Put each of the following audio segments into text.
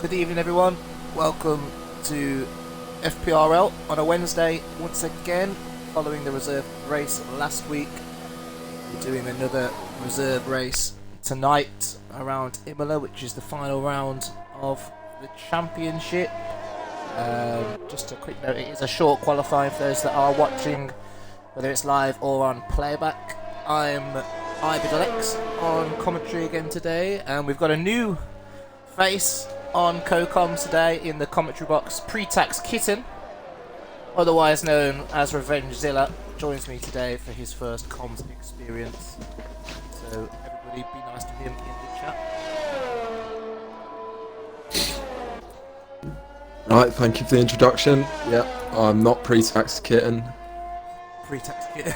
Good evening, everyone. Welcome to FPRL on a Wednesday once again, following the reserve race last week. We're doing another reserve race tonight around Imola, which is the final round of the championship. Just a quick note, it is a short qualifying for those that are watching, whether it's live or on playback. I'm Ibidalex on commentary again today, and we've got a new face on co-coms today in the commentary box. Pre-tax Kitten, otherwise known as Revengezilla, joins me today for his first comms experience. So everybody be nice to him in the chat. Right, thank you for the introduction. Yeah, I'm not pre-tax Kitten. Pre-tax Kitten.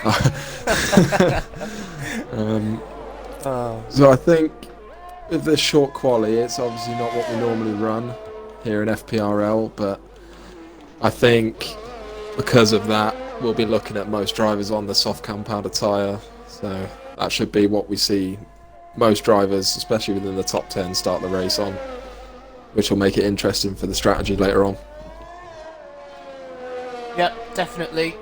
So I think with this short quali, it's obviously not what we normally run here in FPRL, but I think because of that, we'll be looking at most drivers on the soft compounded tyre, so that should be what we see most drivers, especially within the top 10, start the race on, which will make it interesting for the strategy later on. Yep, definitely.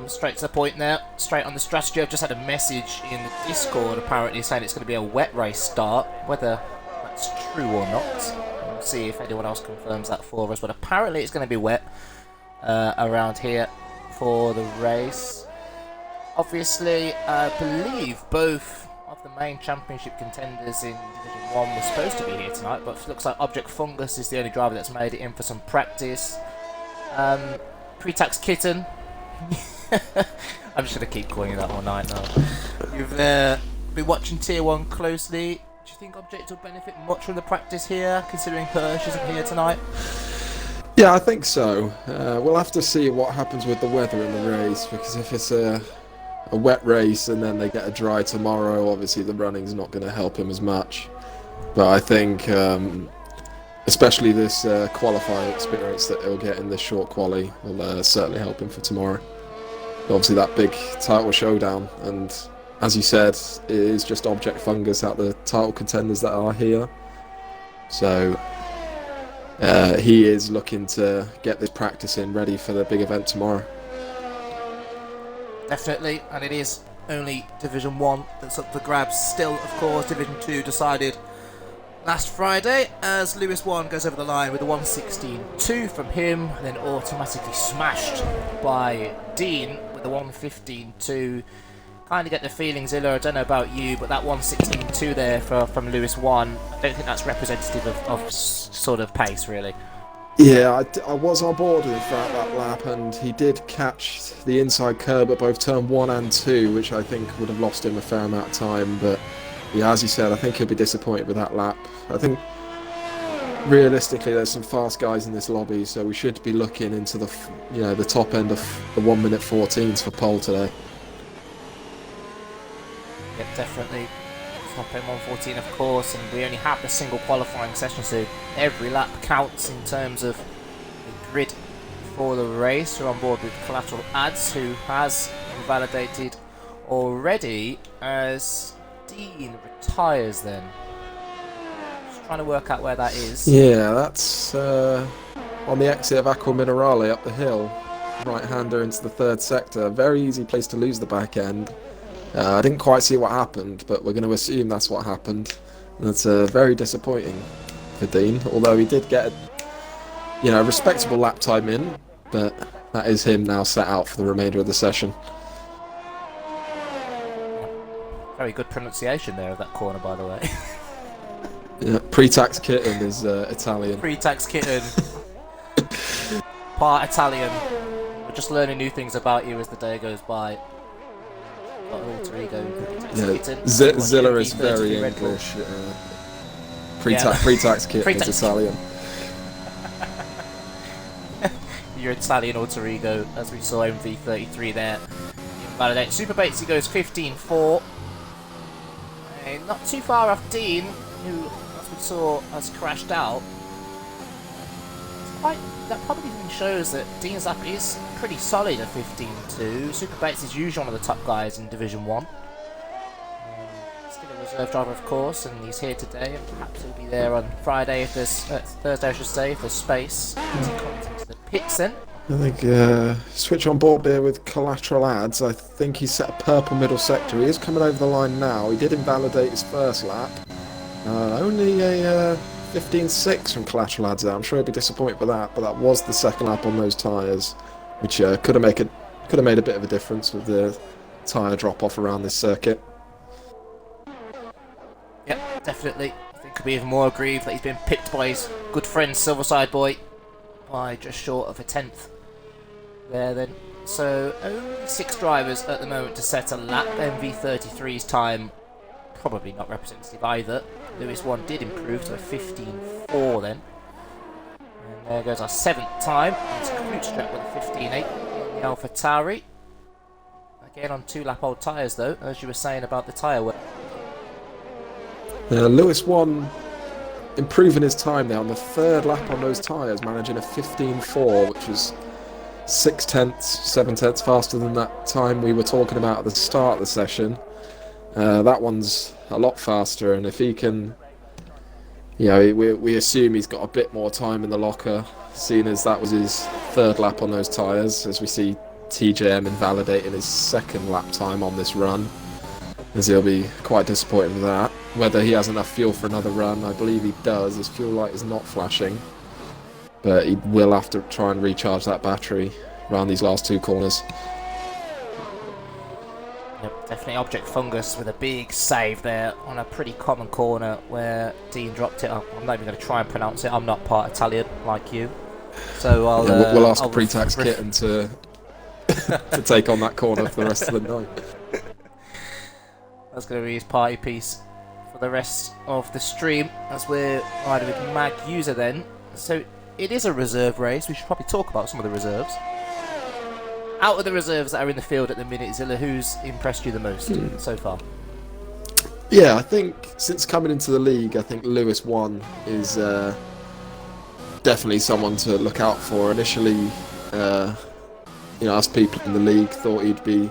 Straight to the point there, straight on the strategy. I've just had a message in the Discord apparently saying it's going to be a wet race start. Whether that's true or not, we'll see if anyone else confirms that for us, but apparently it's going to be wet around here for the race. Obviously, I believe both of the main championship contenders in Division 1 were supposed to be here tonight, but it looks like Object Fungus is the only driver that's made it in for some practice. Pre-tax Kitten. I'm just going to keep calling you that all night now. You've been watching Tier 1 closely. Do you think Object will benefit much from the practice here, considering Hirsch isn't here tonight? Yeah, I think so. We'll have to see what happens with the weather in the race, because if it's a wet race and then they get a dry tomorrow, obviously the running's not going to help him as much. But I think especially this qualifying experience that he'll get in this short quali will certainly help him for tomorrow. Obviously that big title showdown, and as you said, it is just Object Fungus out the title contenders that are here. So he is looking to get this practice in ready for the big event tomorrow. Definitely, and it is only Division 1 that's up for grabs still. Of course, Division 2 decided last Friday as Lewis 1 goes over the line with a 1:16.2 from him, and then automatically smashed by Dean with a 1:15.2. Kind of get the feeling, Zilla, I don't know about you, but that 1:16.2 there from Lewis 1, I don't think that's representative of sort of pace, really. Yeah, I was on board with that lap, and he did catch the inside curb at both turn 1 and 2, which I think would have lost him a fair amount of time, but yeah, as you said, I think he'll be disappointed with that lap. I think realistically there's some fast guys in this lobby, so we should be looking into the top end of the 1:14s for pole today. Yep, definitely. Top end 1:14, of course, and we only have the single qualifying session, so every lap counts in terms of the grid for the race. We're on board with Collateral Ads, who has been validated already as Dean retires then. Just trying to work out where that is. Yeah, that's on the exit of Aqua Minerale up the hill. Right-hander into the third sector. Very easy place to lose the back end. I didn't quite see what happened, but we're going to assume that's what happened. That's very disappointing for Dean, although he did get a respectable lap time in, but that is him now set out for the remainder of the session. Very good pronunciation there of that corner, by the way. Yeah, Pre-tax Kitten is Italian. Pre-tax Kitten. Part Italian. We're just learning new things about you as the day goes by. Got an alter ego. Yeah, Zilla is very English. Pre-tax Kitten is Italian. Your Italian alter ego, as we saw MV33 there. Validate. Super Batesy goes 15.4. Not too far off Dean, who, as we saw, has crashed out. That probably even shows that Dean's lap is pretty solid at 15.2. Super Bates is usually one of the top guys in Division 1. Still a reserve driver, of course, and he's here today, and perhaps he'll be there on Friday if there's Thursday, I should say, if there's space. As he comes into the pits then. I think switch on board there with collateral ads. I think he's set a purple middle sector. He is coming over the line now. He did invalidate his first lap. Only a 15.6 from collateral ads there. I'm sure he'll be disappointed with that, but that was the second lap on those tyres, which could have made a bit of a difference with the tyre drop off around this circuit. Yep, definitely. I think he'll be even more aggrieved that he's been pipped by his good friend Silverside Boy by just short of a tenth there then. So only 6 drivers at the moment to set a lap. MV33's time probably not representative either. Lewis 1 did improve to a 15.4 then. And there goes our 7th time. It's Klootstrap with a 15.8 in the Alpha Tauri. Again on 2 lap old tyres though, as you were saying about the tyre work. Lewis 1 improving his time now on the 3rd lap on those tyres, managing a 15.4, which was 6 tenths, 7 tenths faster than that time we were talking about at the start of the session. That one's a lot faster, and if he can, we assume he's got a bit more time in the locker, seeing as that was his 3rd lap on those tyres, as we see TJM invalidating his 2nd lap time on this run, as he'll be quite disappointed with that. Whether he has enough fuel for another run, I believe he does. His fuel light is not flashing, but he will have to try and recharge that battery around these last 2 corners. Yep, definitely Object Fungus with a big save there on a pretty common corner where Dean dropped it up. I'm not even going to try and pronounce it. I'm not part Italian like you, so we'll ask a pre-tax kitten to to take on that corner for the rest of the night. That's going to be his party piece for the rest of the stream, as we're riding with Mag User then. So it is a reserve race. We should probably talk about some of the reserves. Out of the reserves that are in the field at the minute, Zilla, who's impressed you the most so far? Yeah, I think since coming into the league, I think Lewis 1 is definitely someone to look out for. Initially, us people in the league thought he'd be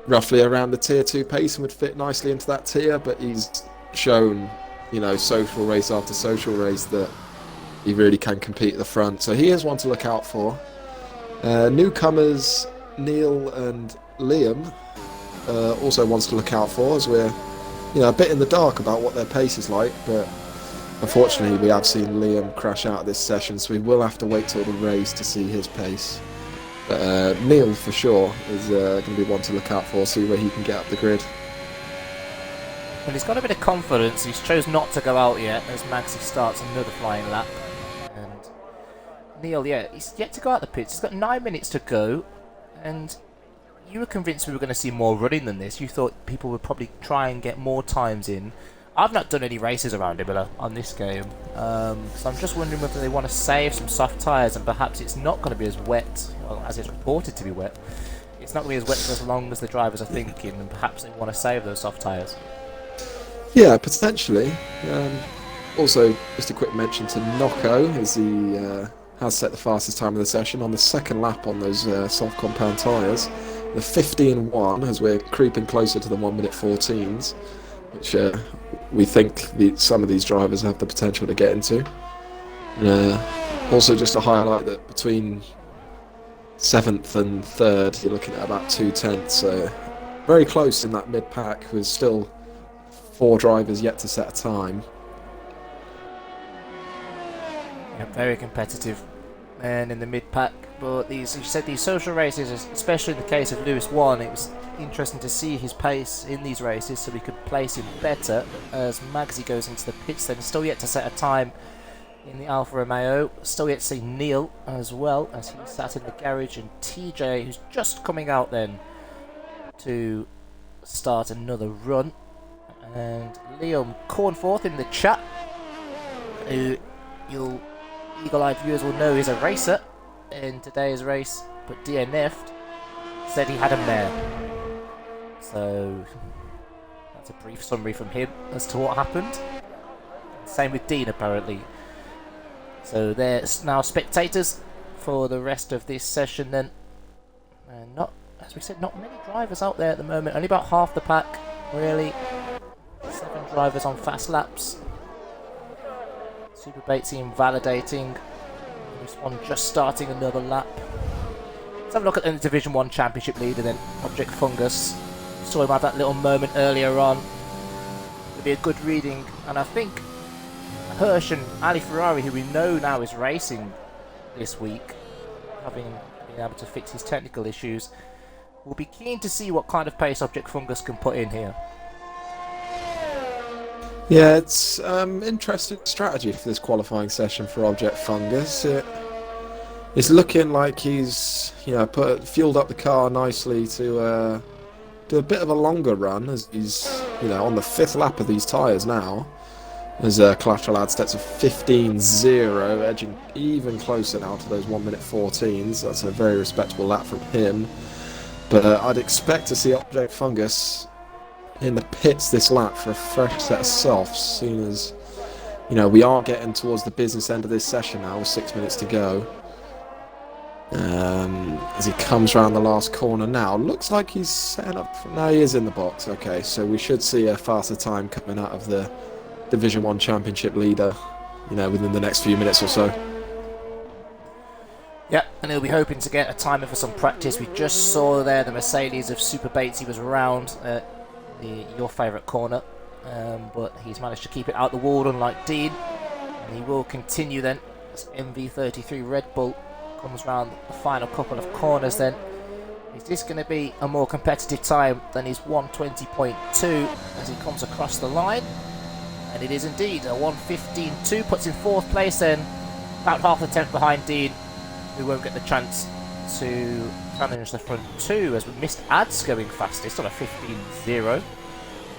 roughly around the tier 2 pace and would fit nicely into that tier, but he's shown, social race after social race that he really can compete at the front. So he is one to look out for. Newcomers Neil and Liam also wants to look out for, as we're a bit in the dark about what their pace is like, but unfortunately we have seen Liam crash out of this session, so we will have to wait till the race to see his pace. But Neil for sure is going to be one to look out for, see where he can get up the grid. Well, he's got a bit of confidence. He's chose not to go out yet as Maxi starts another flying lap. And Neil, he's yet to go out the pits. He's got 9 minutes to go, and you were convinced we were going to see more running than this. You thought people would probably try and get more times in. I've not done any races around Imola on this game, so I'm just wondering whether they want to save some soft tyres, and perhaps it's not going to be as wet, as it's reported to be wet. It's not going to be as wet for as long as the drivers are thinking, and perhaps they want to save those soft tyres. Yeah, potentially. Also, just a quick mention to Nocco, as he has set the fastest time of the session on the 2nd lap on those soft compound tyres. The 15.1, as we're creeping closer to the 1 minute 14s, which we think some of these drivers have the potential to get into. Also, just to highlight that between 7th and 3rd, you're looking at about 2 tenths, so very close in that mid-pack, with still 4 drivers yet to set a time. Yeah, very competitive and in the mid-pack, but you said these social races, especially in the case of Lewis 1, it was interesting to see his pace in these races so we could place him better as Magsy goes into the pits then. Still yet to set a time in the Alfa Romeo. Still yet to see Neil as well, as he sat in the garage, and TJ, who's just coming out then to start another run. And Liam Cornforth in the chat, who you'll eagle-eyed viewers will know is a racer in today's race, but DNF'd, said he had a mare. So that's a brief summary from him as to what happened. Same with Dean apparently. So there's now spectators for the rest of this session then. And not, as we said, not many drivers out there at the moment. Only about half the pack really drivers on fast laps. Super Batesy invalidating. One just starting another lap. Let's have a look at the Division 1 Championship leader then, Object Fungus. Saw him have that little moment earlier on. It'll be a good reading, and I think Hirsch and Ali Ferrari, who we know now is racing this week, having been able to fix his technical issues, will be keen to see what kind of pace Object Fungus can put in here. Yeah, it's interesting strategy for this qualifying session for Object Fungus. It's looking like he's, fueled up the car nicely to do a bit of a longer run, as he's, on the 5th lap of these tyres now. As collateral ad stats of 15.0, edging even closer now to those 1:14s. That's a very respectable lap from him. But I'd expect to see Object Fungus in the pits this lap for a fresh set of softs, seeing as, we are getting towards the business end of this session now with 6 minutes to go. As he comes around the last corner now, looks like he's setting up. Now he is in the box. Okay, so we should see a faster time coming out of the Division 1 Championship leader, within the next few minutes or so. Yeah, and he'll be hoping to get a timer for some practice. We just saw there the Mercedes of Super Batesy was around your favourite corner, but he's managed to keep it out the wall, unlike Dean, and he will continue then as MV33 Red Bull comes round the final couple of corners. Then is this going to be a more competitive time than his 1:20.2 as he comes across the line? And it is indeed a 1:15.2, puts in 4th place then, about half a tenth behind Dean, who won't get the chance to challenge the front two, as we missed ads going fastest on a 15.0.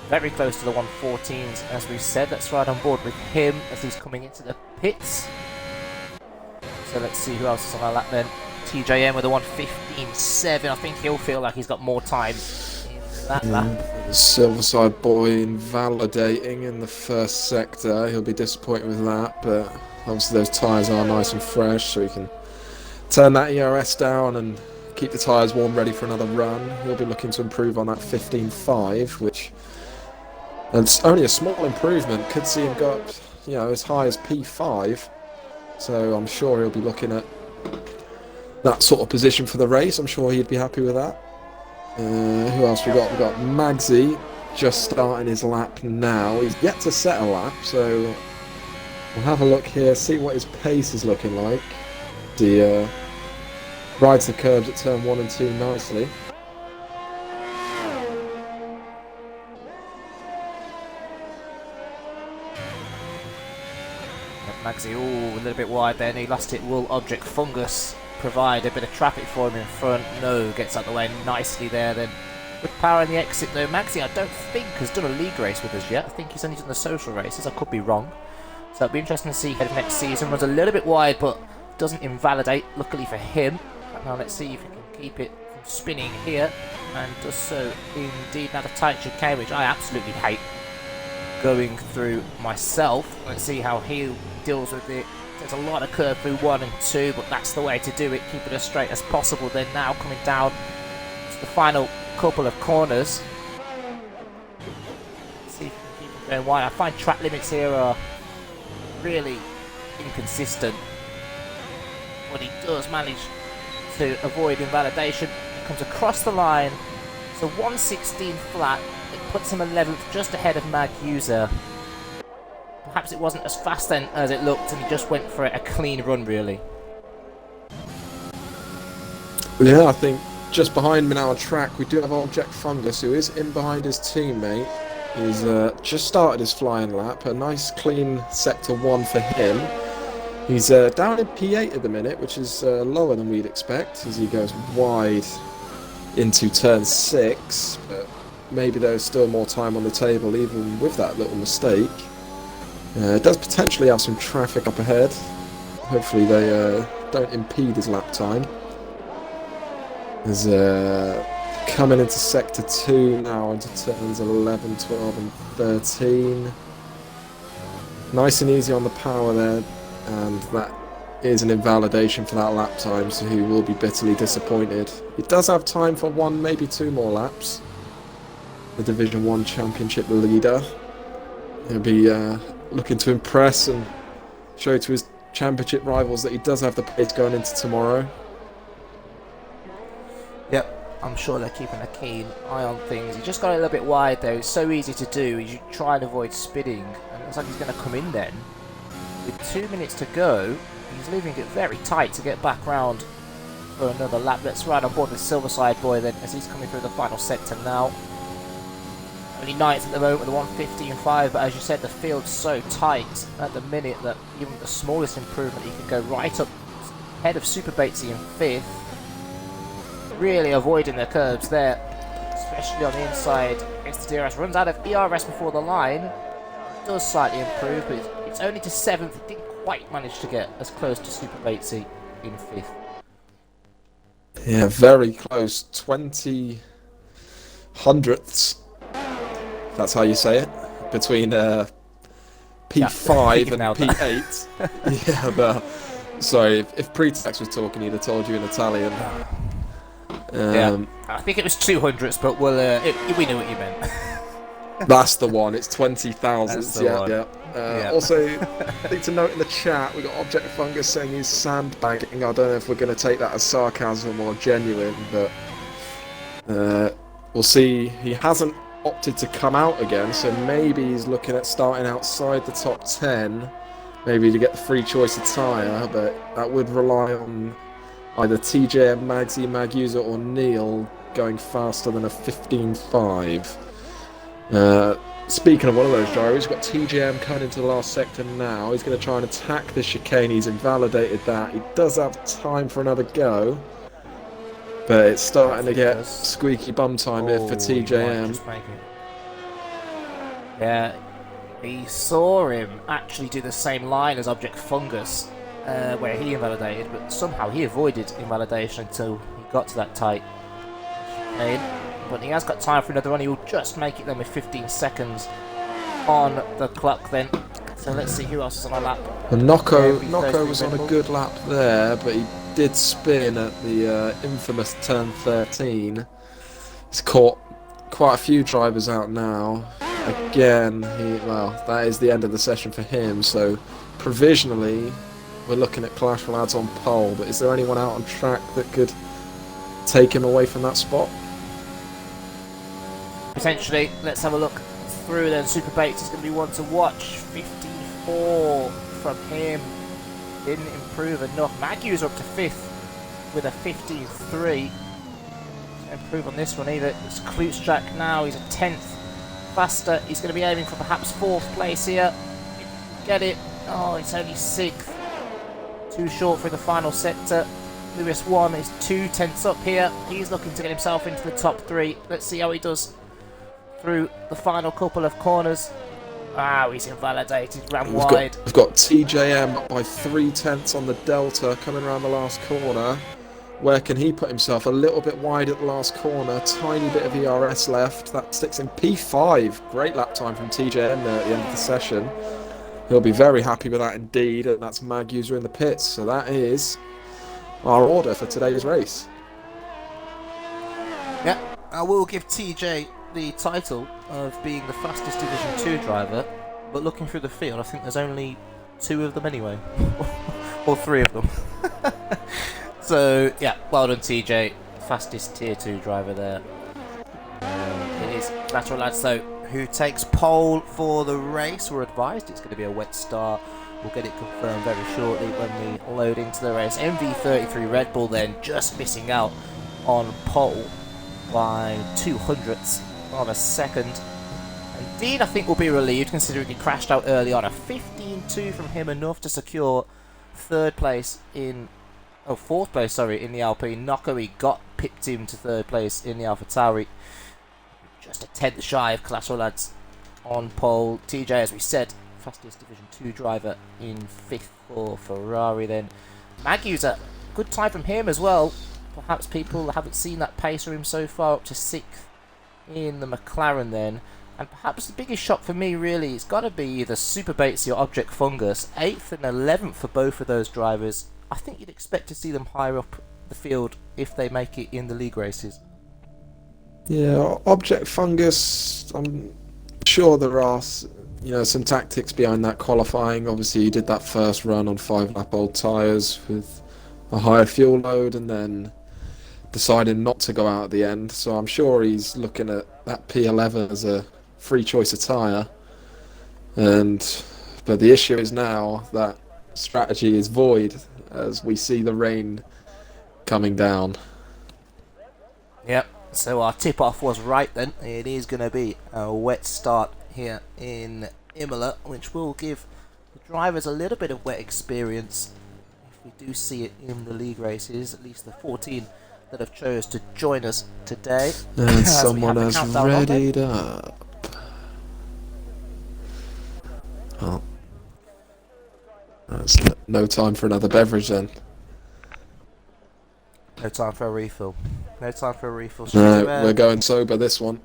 Very close to the 1:14s, as we said. Let's ride on board with him as he's coming into the pits. So let's see who else is on our lap then. TJM with a 1:15.7. I think he'll feel like he's got more time in that lap. Silverside boy invalidating in the first sector. He'll be disappointed with that, but obviously those tyres are nice and fresh, so he can turn that ERS down and keep the tyres warm, ready for another run. He'll be looking to improve on that 15.5, which it's only a small improvement. Could see him go up, as high as P5. So I'm sure he'll be looking at that sort of position for the race. I'm sure he'd be happy with that. Who else we got? We've got Magsy just starting his lap now. He's yet to set a lap, so we'll have a look here, see what his pace is looking like. He rides the curbs at turn 1 and 2 nicely. Magsy, a little bit wide then. He lost it. Will Object Fungus provide a bit of traffic for him in front? No, gets out the way nicely there then. With power in the exit though. Magsy, I don't think has done a league race with us yet. I think he's only done the social races. I could be wrong. So it'll be interesting to see ahead of next season. Runs a little bit wide, but doesn't invalidate, luckily for him. Now let's see if he can keep it from spinning here, and does so indeed. Now the tight chicane, which I absolutely hate going through myself. Let's see how he deals with it. There's a lot of curve through 1 and 2, but that's the way to do it. Keep it as straight as possible. Then now coming down to the final couple of corners. Let's see if he can keep it going wide. I find track limits here are really inconsistent, but he does manage to avoid invalidation. He comes across the line. So 1:16 flat. It puts him 11th, just ahead of Mag User. Perhaps it wasn't as fast then as it looked, and he just went for a clean run, really. Yeah, I think just behind me now on track, we do have Object Fungus, who is in behind his teammate. He's just started his flying lap. A nice clean sector 1 for him. He's down in P8 at the minute, which is lower than we'd expect, as he goes wide into turn 6. But maybe there's still more time on the table, even with that little mistake. It does potentially have some traffic up ahead. Hopefully they don't impede his lap time. There's coming into sector 2 now, into turns 11, 12 and 13. Nice and easy on the power there, and that is an invalidation for that lap time, so he will be bitterly disappointed. He does have time for 1, maybe 2 more laps. The Division 1 Championship leader. He'll be looking to impress and show to his championship rivals that he does have the pace going into tomorrow. Yep, I'm sure they're keeping a keen eye on things. He just got a little bit wide though. It's so easy to do. You try and avoid spinning, and it looks like he's going to come in then. With 2 minutes to go, he's leaving it very tight to get back round for another lap. Let's ride on board the Silverside boy then, as he's coming through the final sector now. Only ninth at the moment with a 1:15.5, but as you said, the field's so tight at the minute that even the smallest improvement, he could go right up ahead of Super Batesy in 5th. Really avoiding the curbs there, especially on the inside. Against the DRS, runs out of ERS before the line. Does slightly improve, but it's only to 7th. He didn't quite manage to get as close to Super Batesy in 5th. Yeah, very close. 20 hundredths. That's how you say it. Between P5 and P8. Yeah, but sorry, if Pretext was talking, he'd have told you in Italian. Yeah, I think it was 200ths, but we knew what you meant. That's the one. It's 20,000. Yeah. Also, I think to note in the chat, we got Object Fungus saying he's sandbagging. I don't know if we're going to take that as sarcasm or genuine, but we'll see. He hasn't opted to come out again, so maybe he's looking at starting outside the top 10, maybe to get the free choice of tyre, but that would rely on either TJM, Magsy, Magusa or Neil going faster than a 15.5. Speaking of one of those drivers, we've got TJM coming into the last sector now. He's going to try and attack the chicane. He's invalidated that. He does have time for another go, but it's starting to get squeaky bum time here for TJM. Yeah, he saw him actually do the same line as Object Fungus, where he invalidated, but somehow he avoided invalidation until he got to that tight chicane. But he has got time for another run. He will just make it then with 15 seconds on the clock then. So let's see who else is on a lap. And Nocco was on a good lap there, but he did spin at the infamous turn 13. He's caught quite a few drivers out now. Again, that is the end of the session for him. So provisionally, we're looking at Clash Lads on pole. But is there anyone out on track that could take him away from that spot? Potentially. Let's have a look through then. Super Bates is going to be one to watch. 54 from him. Didn't improve enough. Magu's up to 5th with a 15.3. Improve on this one either. It's Klutschak now. He's a 10th faster. He's going to be aiming for perhaps 4th place here. Get it. Oh, it's only 6th. Too short for the final sector. Lewis 1 is 2/10ths up here. He's looking to get himself into the top 3. Let's see how he does through the final couple of corners. Wow, he's invalidated, ran wide. We've got TJM up by 3/10ths on the Delta coming around the last corner. Where can he put himself? A little bit wide at the last corner, tiny bit of ERS left. That sticks in P5. Great lap time from TJM there at the end of the session. He'll be very happy with that indeed, and that's Magusa in the pits. So that is our order for today's race. Yeah, I will give TJ the title of being the fastest Division 2 driver, but looking through the field, I think there's only 2 of them anyway. Or 3 of them. So, yeah, well done TJ. Fastest Tier 2 driver there. It is Lateral Lads, though, who takes pole for the race. We're advised it's going to be a wet start. We'll get it confirmed very shortly when we load into the race. MV33 Red Bull then just missing out on pole by 200ths of a second. Indeed, I think we'll be relieved considering he crashed out early on. A 15.2 from him, enough to secure 4th place, in the Alpine. Nocco got pipped him to 3rd place in the AlphaTauri. Just a 10th shy of Collateral Lads on pole. TJ, as we said, fastest Division 2 driver in 5th for Ferrari then. Magusa, good time from him as well. Perhaps people haven't seen that pace from him so far, up to 6th in the McLaren then. And perhaps the biggest shock for me really, it's got to be either Super Batesy or Object Fungus. 8th and 11th for both of those drivers. I think you'd expect to see them higher up the field if they make it in the league races. Yeah, Object Fungus, I'm sure there are some tactics behind that qualifying. Obviously, he did that first run on 5-lap old tyres with a higher fuel load and then decided not to go out at the end. So I'm sure he's looking at that P11 as a free choice of tyre. But the issue is now that strategy is void as we see the rain coming down. Yep, so our tip-off was right then. It is going to be a wet start here in Imola, which will give the drivers a little bit of wet experience. If we do see it in the league races, at least the 14 that have chose to join us today. And someone has readied up. Oh. That's no time for another beverage then. No time for a refill. No time for a refill. No, we're going sober this one.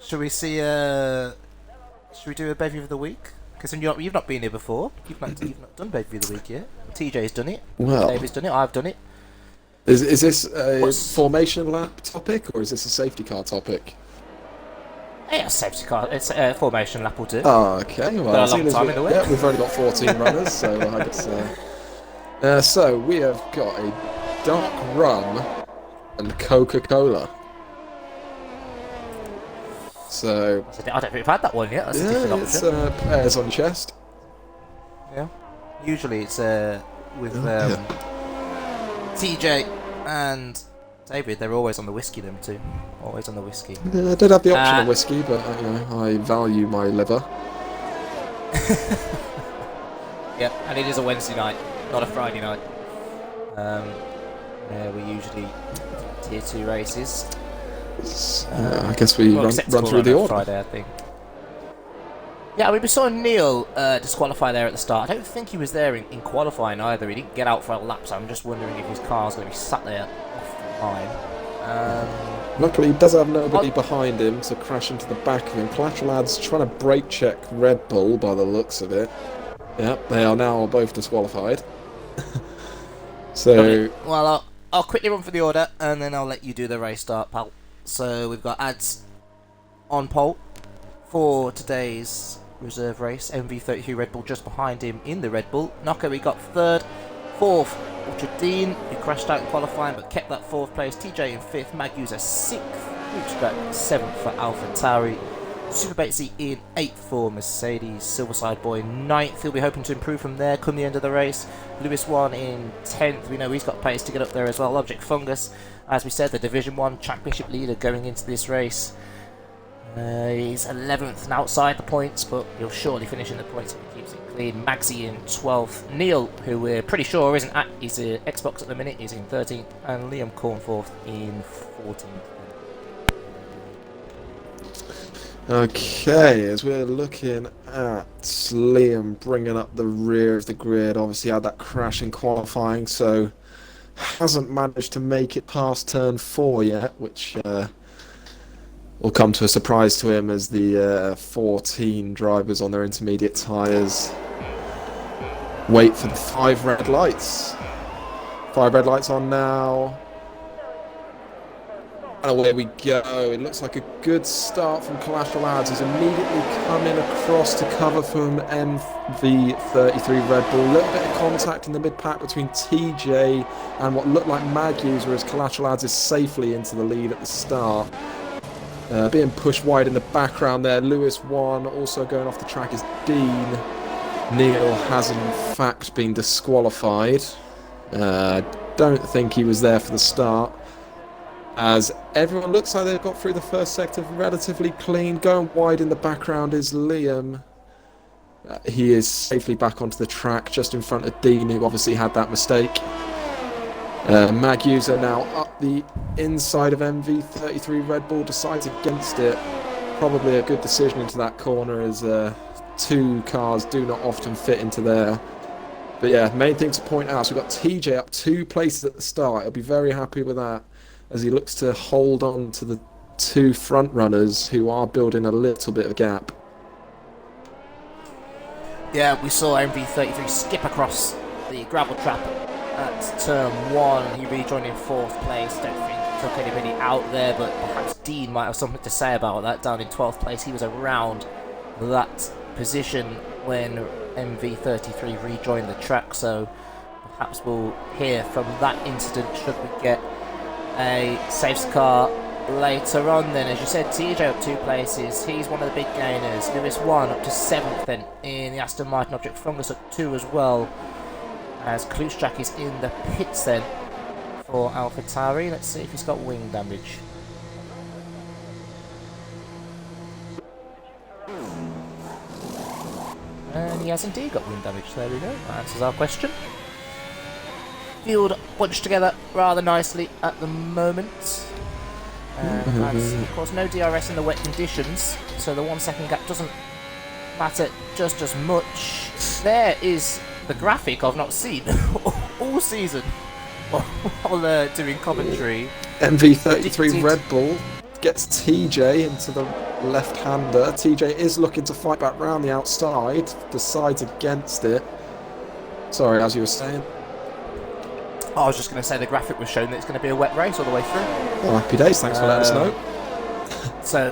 Should we see should we do a bevy of the week? Because you've not been here before. You've not done bevy of the week yet. TJ's done it. Well, David's done it. I've done it. Is this a formation lap topic or is this a safety car topic? Yeah, safety car. It's a formation lap will do. Oh, okay. Well, got a long time in the way. Yeah, we've only got 14 runners, so I guess. So we have got a dark rum and Coca-Cola. So I don't think we've had that one yet. That's a different option. It's pears on chest. Yeah. Usually it's with TJ and David. They're always on the whiskey. Them two, always on the whiskey. Yeah, I did have the option of whiskey, but I value my liver. Yep, and it is a Wednesday night, not a Friday night. We usually tier 2 races. I guess we run through the order. Friday, I think. Yeah, we saw Neil disqualify there at the start. I don't think he was there in qualifying either. He didn't get out for a lap, so I'm just wondering if his car's going to be sat there off the line. Luckily, he does have nobody behind him to crash into the back of him. Collateral Ad's trying to brake check Red Bull by the looks of it. Yep, they are now both disqualified. So, well, I'll quickly run for the order, and then I'll let you do the race start, pal. So we've got Ads on pole for today's reserve race. MV33 Red Bull just behind him in the Red Bull. Knocker, we got third. Fourth, Ultra Dean, who crashed out in qualifying but kept that fourth place. TJ in fifth. Magusa sixth. Reached seventh for Alpha Tauri. Super Batesy in 8th for Mercedes. Silverside Boy 9th. He'll be hoping to improve from there come the end of the race. Lewis 1 in 10th. We know he's got pace to get up there as well. Object Fungus, as we said, the Division 1 Championship leader going into this race. He's 11th and outside the points, but he'll surely finish in the points if he keeps it clean. Magsy in 12th. Neil, who we're pretty sure isn't at his Xbox at the minute, is in 13th. And Liam Cornforth in 14th. Okay, as we're looking at Liam bringing up the rear of the grid, obviously had that crash in qualifying, so hasn't managed to make it past turn 4 yet, which will come to a surprise to him as the 14 drivers on their intermediate tyres wait for the 5 red lights. 5 red lights on now. And away we go. It looks like a good start from Collateral Ads. He's immediately coming across to cover from MV33 Red Bull. A little bit of contact in the mid-pack between TJ and what looked like Magusa, whereas Collateral Ads is safely into the lead at the start. Being pushed wide in the background there. Lewis 1 also going off the track is Dean. Neil has in fact been disqualified. Don't think he was there for the start. As everyone looks like they've got through the first sector relatively clean. Going wide in the background is Liam. He is safely back onto the track just in front of Dean, who obviously had that mistake. Magusa now up the inside of MV33 Red Bull, decides against it. Probably a good decision into that corner, as 2 cars do not often fit into there. But yeah, main thing to point out, so we've got TJ up 2 places at the start. He'll be very happy with that, as he looks to hold on to the 2 front runners who are building a little bit of a gap. Yeah, we saw MV33 skip across the gravel trap at turn 1. He rejoined in 4th place. Don't think he took anybody out there, but perhaps Dean might have something to say about that. Down in 12th place, he was around that position when MV33 rejoined the track, so perhaps we'll hear from that incident should we get a safety car later on. Then, as you said, TJ up 2 places, he's one of the big gainers. Lewis 1 up to 7th then in the Aston Martin. Object Fungus up 2 as well, as Klutschak is in the pits then for AlphaTauri. Let's see if he's got wing damage. And he has indeed got wing damage. There we go. That answers our question. Field bunched together rather nicely at the moment. And of course, no DRS in the wet conditions, so the 1 second gap doesn't matter just as much. There is the graphic I've not seen all season while doing commentary. MV33 Red Bull gets TJ into the left-hander. TJ is looking to fight back round the outside, decides against it. Sorry, as you were saying. I was just going to say the graphic was showing that it's going to be a wet race all the way through. Oh, happy days, thanks for letting us know. So,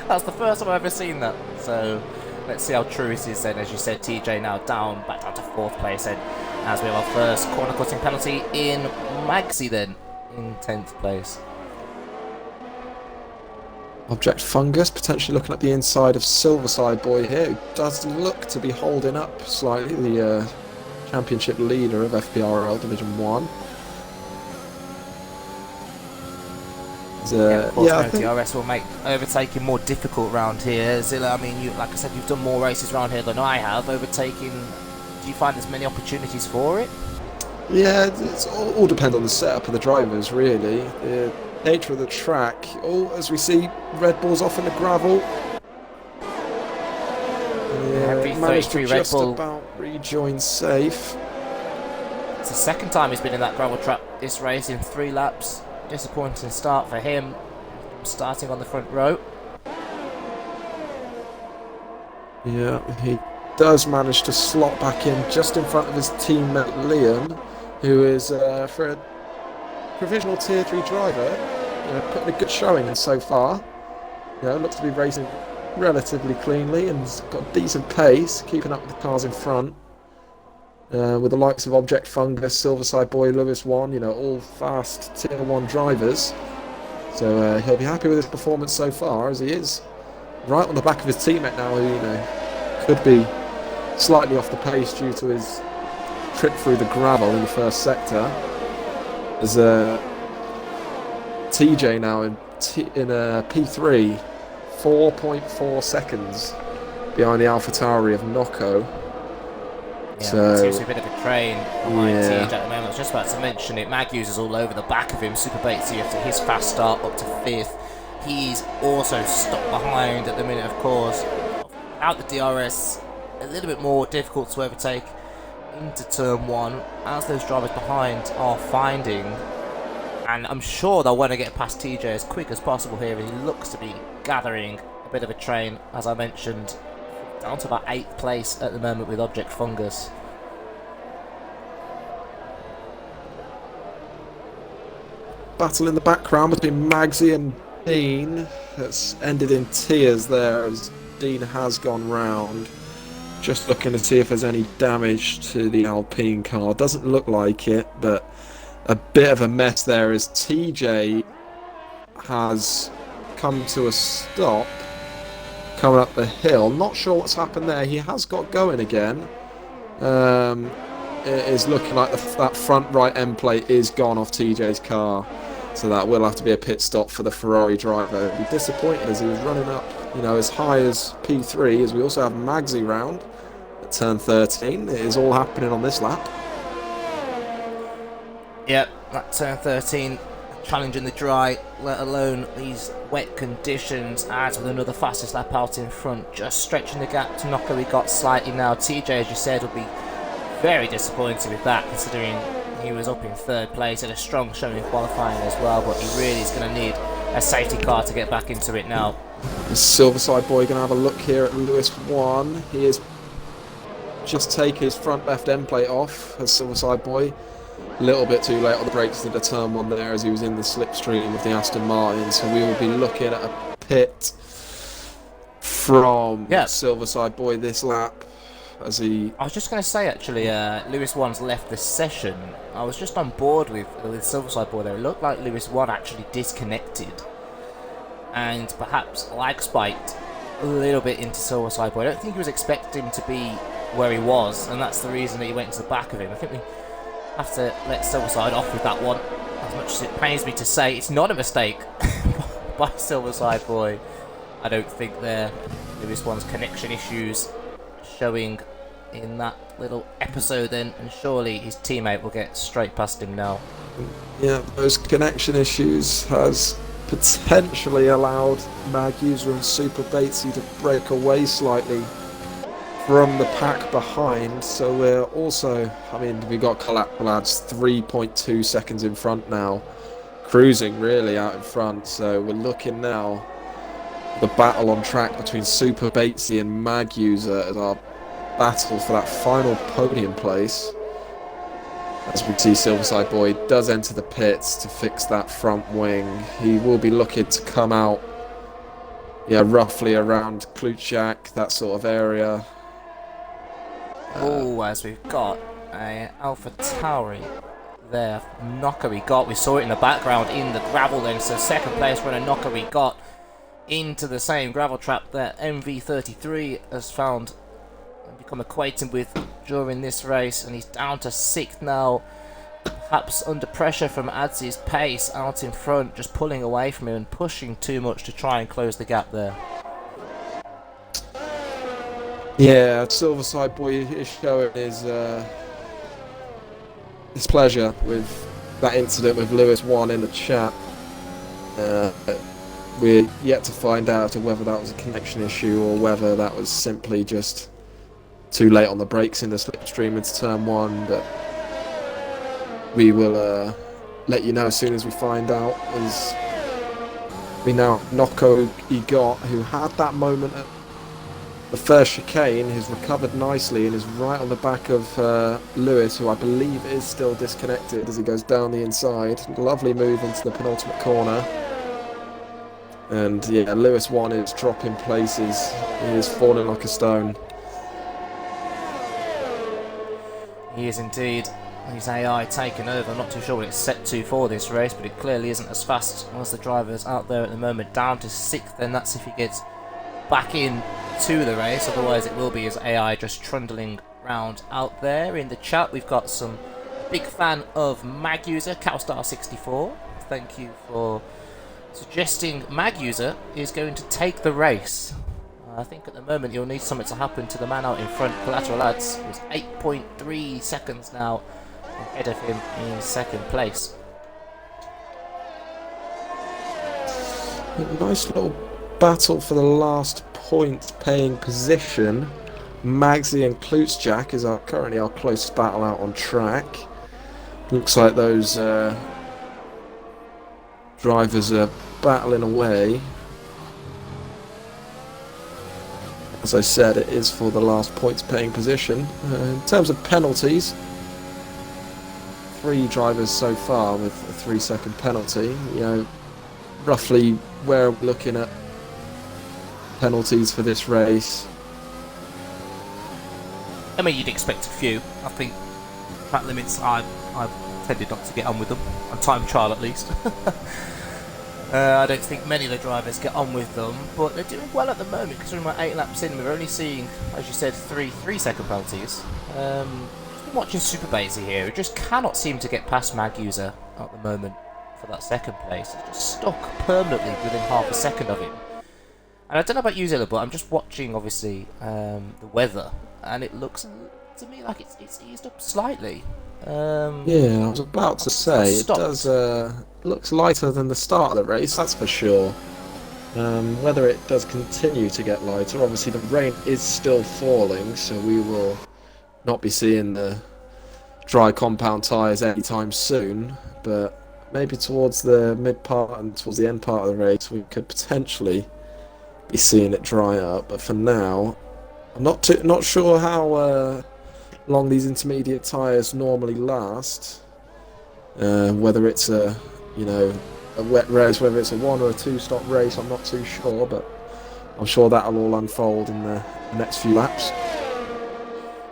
that's the first time I've ever seen that. So, let's see how true it is then. As you said, TJ now back down to 4th place then, as we have our first corner cutting penalty in Magsy then, in 10th place. Object Fungus potentially looking at the inside of Silverside Boy here, who does look to be holding up slightly, the championship leader of FPRL Division 1. Of course, no DRS will make overtaking more difficult round here. Zilla, I mean, like I said, you've done more races around here than I have. Overtaking, do you find there's many opportunities for it? Yeah, it's all depends on the setup of the drivers, really. The nature of the track. As we see, Red Bull's off in the gravel. Managed to just about rejoin safe. It's the second time he's been in that gravel track this race in 3 laps. Disappointing start for him, starting on the front row. Yeah, he does manage to slot back in just in front of his teammate Liam, who is, for a provisional Tier 3 driver, putting a good showing in so far. Looks to be racing relatively cleanly and has got decent pace, keeping up with the cars in front. With the likes of Object Fungus, Silverside Boy, Lewis 1, all fast Tier 1 drivers. So he'll be happy with his performance so far, as he is right on the back of his teammate now, who could be slightly off the pace due to his trip through the gravel in the first sector. There's TJ now in P3, 4.4 seconds behind the AlphaTauri of Nocco. Yeah, so, seems to be a bit of a train behind TJ at the moment. I was just about to mention it. Mag users all over the back of him. Super Batesy after his fast start up to 5th. He's also stuck behind at the minute, of course. Out the DRS, a little bit more difficult to overtake into turn 1, as those drivers behind are finding. And I'm sure they'll want to get past TJ as quick as possible here. He looks to be gathering a bit of a train, as I mentioned. Down to about 8th place at the moment with Object Fungus. Battle in the background between Magsy and Dean. That's ended in tears there as Dean has gone round. Just looking to see if there's any damage to the Alpine car. Doesn't look like it, but a bit of a mess there as TJ has come to a stop coming up the hill. Not sure what's happened there. He has got going again. It is looking like that front right end plate is gone off TJ's car, so that will have to be a pit stop for the Ferrari driver. He'll be disappointed as he was running up, as high as P3, as we also have Magsy round at turn 13. It is all happening on this lap. Yep, that turn 13, challenging the dry, let alone these wet conditions, as with another fastest lap out in front, just stretching the gap to Nocco. We got slightly now. TJ, as you said, will be very disappointed with that, considering he was up in 3rd place, had a strong showing in qualifying as well, but he really is going to need a safety car to get back into it now. The Silverside Boy going to have a look here at Lewis 1. He is just take his front left end plate off as Silverside Boy. A little bit too late on the brakes into turn 1 there as he was in the slipstream of the Aston Martin, so we will be looking at a pit from Yeah. Silverside Boy this lap as he... I was just going to say, actually, Lewis 1's left the session. I was just on board with Silverside Boy there. It looked like Lewis 1 actually disconnected and perhaps lag spiked a little bit into Silverside Boy. I don't think he was expecting him to be where he was, and that's the reason that he went into the back of him. I think we have to let Silverside off with that one. As much as it pains me to say, it's not a mistake by Silverside Boy. I don't think there. Lewis 1's connection issues showing in that little episode then, and surely his teammate will get straight past him now. Yeah, those connection issues has potentially allowed Mag User and Super Batesy to break away slightly from the pack behind, so we're also, I mean, we got Collateral Lads 3.2 seconds in front now, cruising really out in front, so we're looking now the battle on track between Super Batesy and Mag User as our battle for that final podium place. As we see, Silverside Boy does enter the pits to fix that front wing. He will be looking to come out, yeah, roughly around Klutschak, that sort of area. As we've got a Alpha Tauri there, knocker we got. We saw it in the background in the gravel then, so second place when a knocker we got into the same gravel trap that MV33 has found and become acquainted with during this race, and he's down to 6th now, perhaps under pressure from Adz's pace out in front, just pulling away from him and pushing too much to try and close the gap there. Yeah, Silverside Boy is showing his pleasure with that incident with Lewis 1 in the chat. We're yet to find out whether that was a connection issue or whether that was simply just too late on the brakes in the slipstream into turn 1, but we will let you know as soon as we find out. As we now Noko Igot, who had that moment at the first chicane, has recovered nicely and is right on the back of Lewis, who I believe is still disconnected as he goes down the inside. Lovely move into the penultimate corner. And yeah, Lewis 1 is dropping places. He is falling like a stone. He is indeed. His AI taken over. I'm not too sure what it's set to for this race, but it clearly isn't as fast as the drivers out there at the moment. Down to 6th, and that's if he gets back in to the race. Otherwise, it will be his AI just trundling round out there. In the chat, we've got some big fan of Mag User, Cowstar64. Thank you for suggesting Mag User is going to take the race. I think at the moment you'll need something to happen to the man out in front. Collateral Lads was 8.3 seconds now ahead of him in 2nd place. A nice little battle for the last point paying position. Magsy and Klutschak is currently our closest battle out on track. Looks like those drivers are battling away. As I said, it is for the last points paying position. In terms of penalties, 3 drivers so far with a 3-second penalty. You know, roughly where we're looking at penalties for this race. I mean, you'd expect a few. I think track limits, I've tended not to get on with them. On time trial at least. I don't think many of the drivers get on with them, but they're doing well at the moment, because we're 8 laps in, we're only seeing, as you said, 3-second penalties. Just been watching Super Batesy here, who just cannot seem to get past Mag User at the moment for that 2nd place. He's just stuck permanently within half a second of him. And I don't know about you, Zilla, but I'm just watching, obviously, the weather, and it looks to me like it's eased up slightly. Yeah, I was about to say, it does looks lighter than the start of the race, that's for sure. Whether it does continue to get lighter, obviously the rain is still falling, so we will not be seeing the dry compound tyres anytime soon, but maybe towards the mid part and towards the end part of the race we could potentially be seeing it dry up. But for now, I'm not sure how long these intermediate tyres normally last. Whether it's a wet race, whether it's a 1 or a 2 stop race, I'm not too sure, but I'm sure that'll all unfold in the next few laps.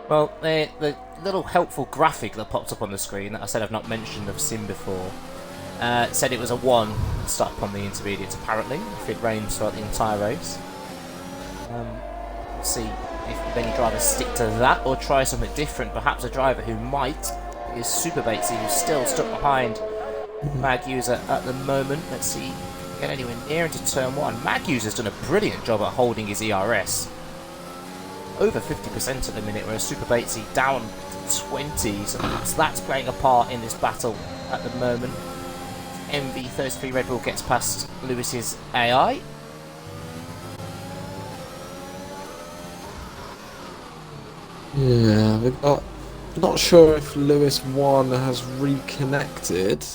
Well, the little helpful graphic that popped up on the screen that I said I've not mentioned, I've seen before, said it was a 1 stop on the intermediates apparently, if it rained throughout the entire race. We'll see if any drivers stick to that or try something different. Perhaps a driver who might is Super Batesy, who's still stuck behind Mag User at the moment. Let's see if he can get anywhere near into turn 1. Mag User's done a brilliant job at holding his ERS. Over 50% at the minute, whereas Super Batesy down to 20, so that's playing a part in this battle at the moment. MV33 Red Bull gets past Lewis's AI. Yeah, we've got... Not sure if Lewis 1 has reconnected.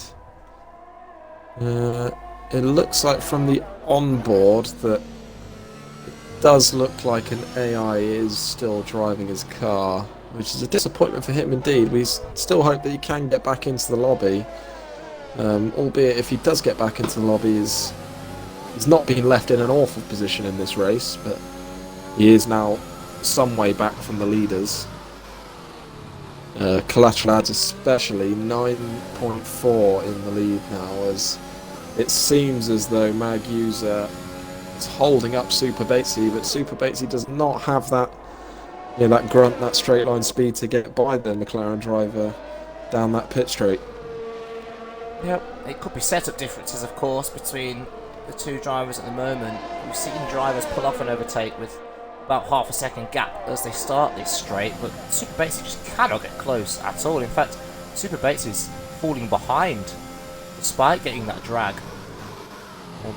It looks like from the onboard that it does look like an AI is still driving his car, which is a disappointment for him indeed. We still hope that he can get back into the lobby, albeit if he does get back into the lobby, he's not been left in an awful position in this race, but he is now some way back from the leaders. Collateral Ads especially 9.4 in the lead now, as it seems as though Mag User is holding up Super Batesy, but Super Batesy does not have that, that grunt, that straight line speed to get by the McLaren driver down that pit straight. Yep, it could be setup differences, of course, between the two drivers at the moment. We've seen drivers pull off an overtake with about half a second gap as they start this straight, but Super Batesy just cannot get close at all. In fact, Super Batesy is falling behind despite getting that drag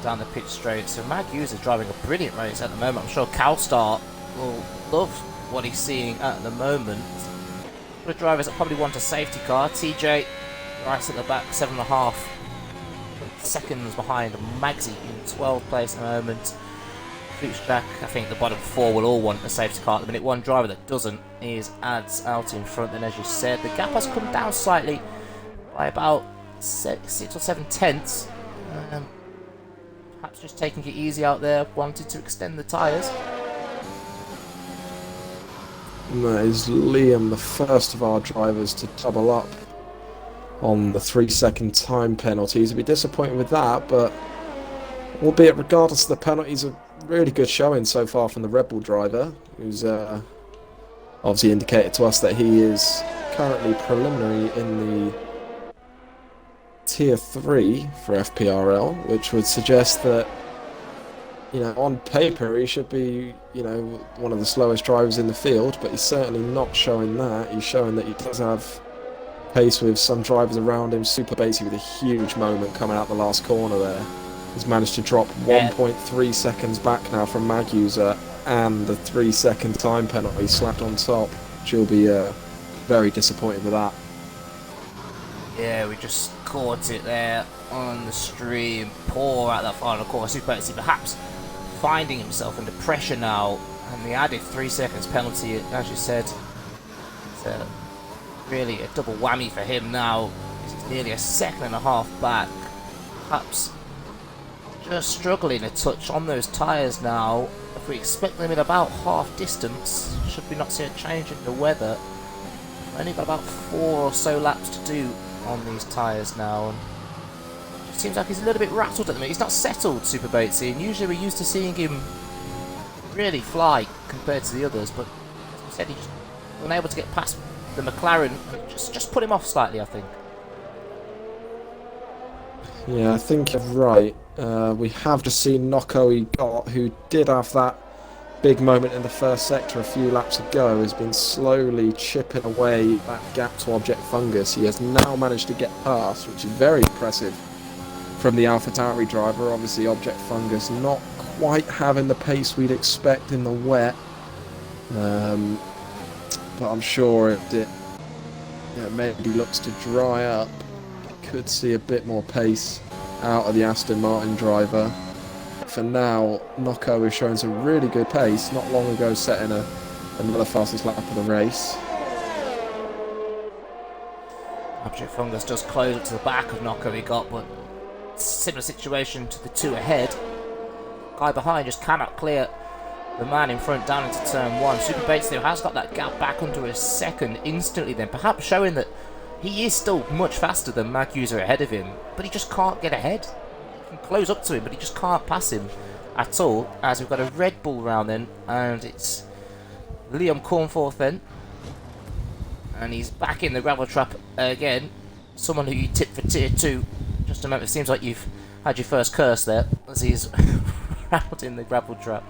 down the pitch straight. So Mag User is driving a brilliant race at the moment. I'm sure CalStar will love what he's seeing at the moment. The drivers that probably want a safety car. TJ right at the back, 7.5 seconds behind Magsy in 12th place at the moment. Jack, I think the bottom 4 will all want a safety car at the minute. One driver that doesn't is Ads out in front, and as you said, the gap has come down slightly by about 6 or 7 tenths. Perhaps just taking it easy out there, wanted to extend the tyres. And that is Liam, the first of our drivers to double up on the 3-second time penalties. He'd be disappointed with that, but albeit regardless of the penalties, a really good showing so far from the Red Bull driver, who's obviously indicated to us that he is currently preliminary in the Tier 3 for FPRL, which would suggest that, on paper he should be, one of the slowest drivers in the field, but he's certainly not showing that. He's showing that he does have pace with some drivers around him. Super Batesy with a huge moment coming out the last corner there. He's managed to drop 1.3 seconds back now from Mag User, and the 3-second time penalty slapped on top. She'll be very disappointed with that. Yeah, we just caught it there on the stream. Poor at that final corner. Super Batesy perhaps finding himself under pressure now, and the added 3 seconds penalty, as you said, it's really a double whammy for him now. He's nearly a second and a half back. Perhaps just struggling a touch on those tyres now. If we expect them in about half distance, should we not see a change in the weather? Only got about 4 or so laps to do on these tyres now. And it seems like he's a little bit rattled at the minute. He's not settled, Super Batesy, and usually we're used to seeing him really fly compared to the others, but as I said, he just wasn't able to get past the McLaren, and just put him off slightly, I think. Yeah, I think you're right. We have just seen Noko Got, who did have that big moment in the first sector a few laps ago, has been slowly chipping away that gap to Object Fungus. He has now managed to get past, which is very impressive from the AlphaTauri driver. Obviously, Object Fungus not quite having the pace we'd expect in the wet, but I'm sure if it maybe looks to dry up, could see a bit more pace out of the Aston Martin driver. For now, Noko is showing some really good pace, not long ago setting another fastest lap of the race. Object Fungus does close up to the back of Noko he got, but similar situation to the two ahead. Guy behind just cannot clear the man in front down into turn 1. Super Bates though has got that gap back under a second instantly then, perhaps showing that he is still much faster than Mag User ahead of him, but he just can't get ahead. He can close up to him, but he just can't pass him at all, as we've got a Red Bull round then, and it's Liam Cornforth then, and he's back in the gravel trap again. Someone who you tipped for tier 2 just a moment. It seems like you've had your first curse there as he's round in the gravel trap.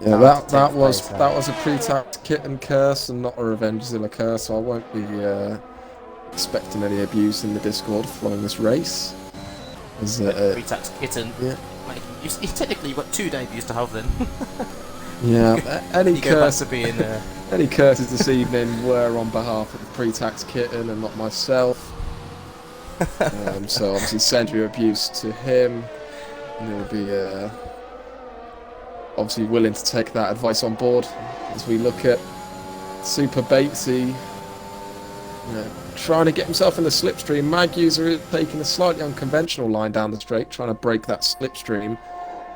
Yeah, that was a pre-tax kitten curse and not a Revengezilla curse, so I won't be expecting any abuse in the Discord following this race. Pre-tax kitten. Yeah. Like, you technically got 2 debuts to have then. Yeah, any curses this evening were on behalf of the pre-tax kitten and not myself. So obviously send your abuse to him, and he'll be obviously willing to take that advice on board as we look at Super Batesy trying to get himself in the slipstream. Mag User is taking a slightly unconventional line down the straight, trying to break that slipstream.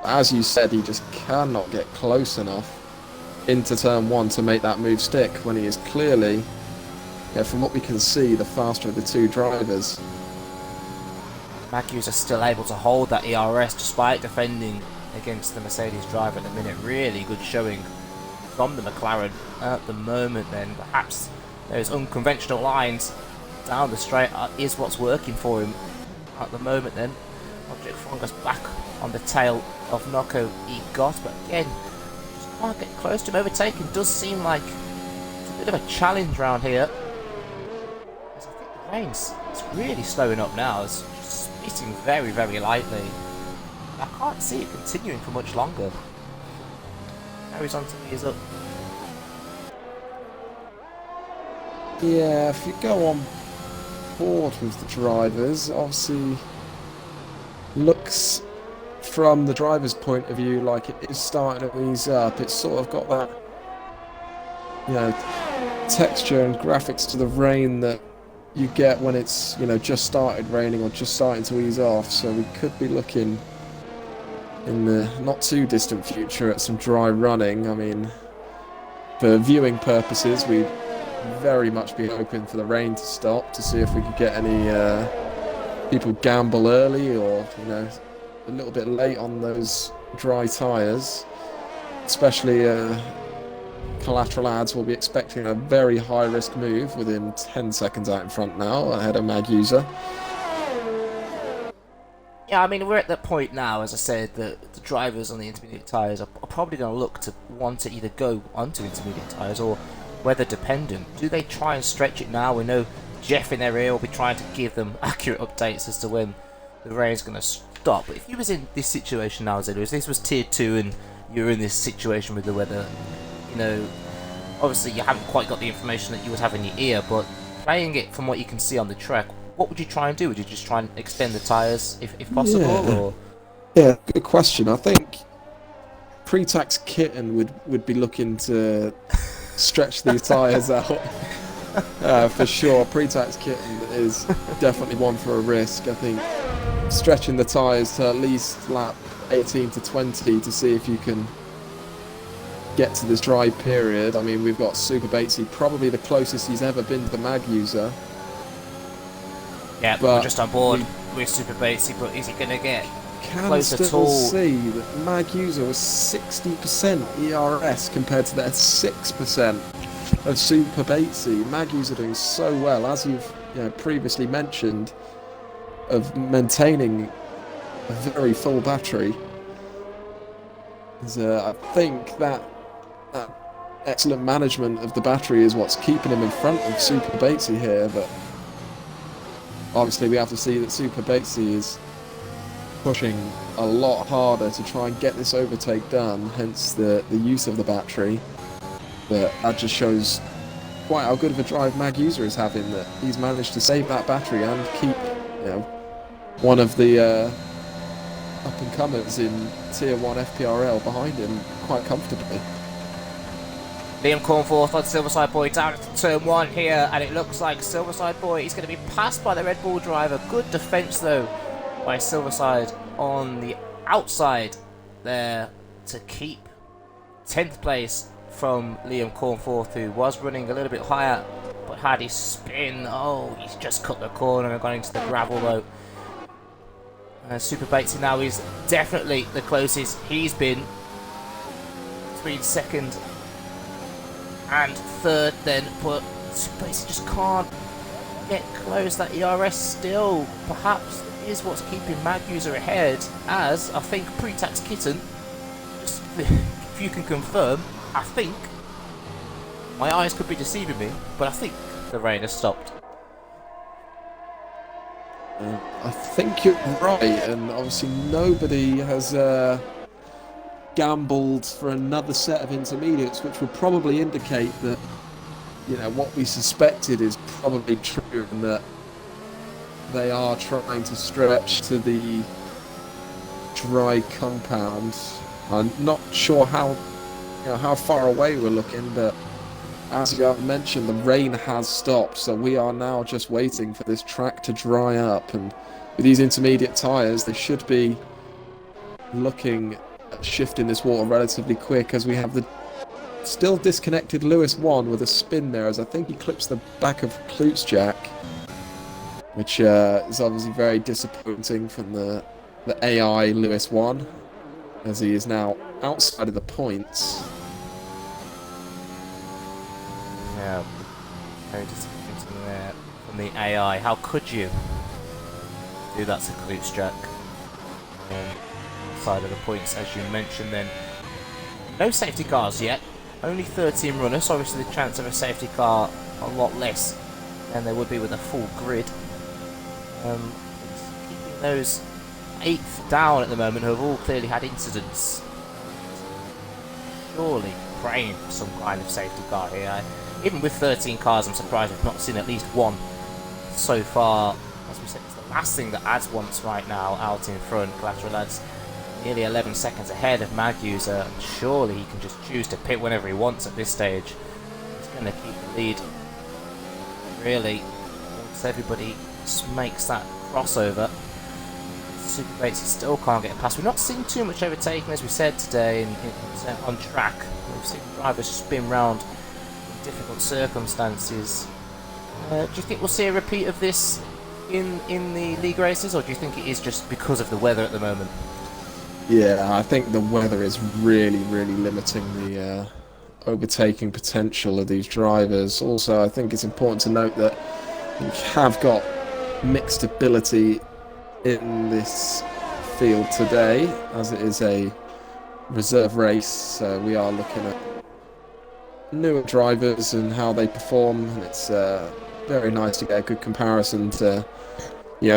As you said, he just cannot get close enough into turn 1 to make that move stick, when he is clearly, from what we can see, the faster of the 2 drivers. Mag User still able to hold that ERS despite defending against the Mercedes driver at the minute. Really good showing from the McLaren at the moment then. Perhaps those unconventional lines down the straight is what's working for him at the moment then. Object Fungus back on the tail of Nocco Egot, but again, just can't get close to him. Overtaking does seem like it's a bit of a challenge round here. As I think the rain's really slowing up now. It's just spitting very, very lightly. I can't see it continuing for much longer. Carries on to me is up. Yeah, if you go on board with the drivers, obviously looks from the driver's point of view like it is starting to ease up. It's sort of got that, texture and graphics to the rain that you get when it's, just started raining or just starting to ease off. So we could be looking in the not too distant future at some dry running. I mean, for viewing purposes, we'd very much be hoping for the rain to stop to see if we could get any people gamble early or, a little bit late on those dry tyres. Especially collateral ads will be expecting a very high risk move within 10 seconds out in front now, ahead of Mag User. Yeah, I mean, we're at that point now, as I said, that the drivers on the intermediate tyres are probably going to look to want to either go onto intermediate tyres or weather dependent. Do they try and stretch it now? We know Jeff in their ear will be trying to give them accurate updates as to when the rain's going to stop. But if you was in this situation now, Zedu, if this was tier 2 and you're in this situation with the weather, obviously you haven't quite got the information that you would have in your ear, but playing it from what you can see on the track, what would you try and do? Would you just try and extend the tyres if possible? Yeah. Or? Yeah, good question. I think pre-tax kitten would be looking to stretch these tyres out. For sure, pre-tax kitten is definitely one for a risk. I think stretching the tyres to at least lap 18 to 20 to see if you can get to this dry period. I mean, we've got Super Batesy, probably the closest he's ever been to the Mag User. Yeah, but we're just on board with Super Batesy, but is he going to get close at all? See that Mag User was 60% ERS compared to their 6% of Super Batesy. Mag User doing so well, as you've previously mentioned, of maintaining a very full battery. I think that excellent management of the battery is what's keeping him in front of Super Batesy here, but obviously we have to see that Super Batesy is pushing a lot harder to try and get this overtake done, hence the use of the battery. But that just shows quite how good of a drive Mag User is having, that he's managed to save that battery and keep one of the up-and-comers in Tier 1 FPRL behind him quite comfortably. Liam Cornforth on Silverside Boy down into turn 1 here, and it looks like Silverside Boy is going to be passed by the Red Bull driver. Good defence though by Silverside on the outside there to keep 10th place from Liam Cornforth, who was running a little bit higher, but had his spin. Oh, he's just cut the corner and gone into the gravel though. Super Batesy now is definitely the closest he's been between second and third then, but Super Batesy just can't get close. That ERS still perhaps is what's keeping Mag User ahead, as I think Pre-Tax Kitten, just if you can confirm, I think, my eyes could be deceiving me, but I think the rain has stopped. I think you're right, and obviously nobody has gambled for another set of intermediates, which would probably indicate that, you know, what we suspected is probably true, and that they are trying to stretch to the dry compound. I'm not sure how far away we're looking, but as you have mentioned, the rain has stopped, so we are now just waiting for this track to dry up, and with these intermediate tyres they should be looking at shifting this water relatively quick, as we have the still disconnected Lewis 1 with a spin there, as I think he clips the back of Klutschak, which is obviously very disappointing from the AI Lewis 1, as he is now outside of the points. Yeah, very disappointing there from the AI. How could you do that to Klutschak? Side of the points, as you mentioned then. No safety cars yet. Only 13 runners, so obviously the chance of a safety car a lot less than there would be with a full grid. Keeping those 8th down at the moment, who have all clearly had incidents. Surely praying for some kind of safety car here. Even with 13 cars, I'm surprised we've not seen at least one so far. As we said, it's the last thing that Ads wants right now out in front. Collateral Ads nearly 11 seconds ahead of Mag User, and surely he can just choose to pit whenever he wants at this stage. He's going to keep the lead, really, once everybody makes that crossover. Super Batesy still can't get past. We've not seen too much overtaking, as we said today, on track. We've seen drivers spin round in difficult circumstances. Do you think we'll see a repeat of this in the league races, or do you think it is just because of the weather at the moment? Yeah, I think the weather is really limiting the overtaking potential of these drivers. Also, I think it's important to note that we have got mixed ability in this field today, as it is a reserve race, so we are looking at newer drivers and how they perform, and it's very nice to get a good comparison to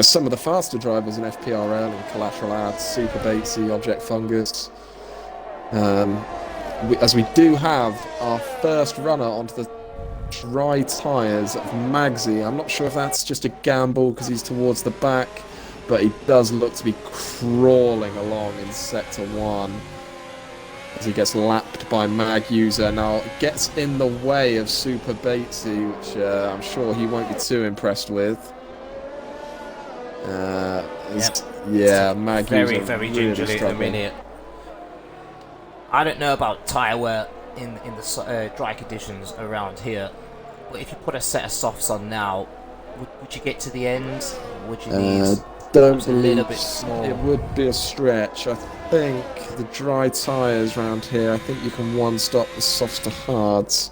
some of the faster drivers in FPRL and Collateral Ads, Super Batesy, Object Fungus. As we do have our first runner onto the dry tyres of Magsy. I'm not sure if that's just a gamble because he's towards the back, but he does look to be crawling along in Sector 1 as he gets lapped by Mag User. Now, gets in the way of Super Batesy, which I'm sure he won't be too impressed with. Yeah, Mag very, User very really gingerly at the minute. I don't know about tyre wear in the dry conditions around here, but if you put a set of softs on now, would you get to the end? Would you need don't a little bit more? It would be a stretch. I think the dry tyres around here, I think you can one stop the softs to hards,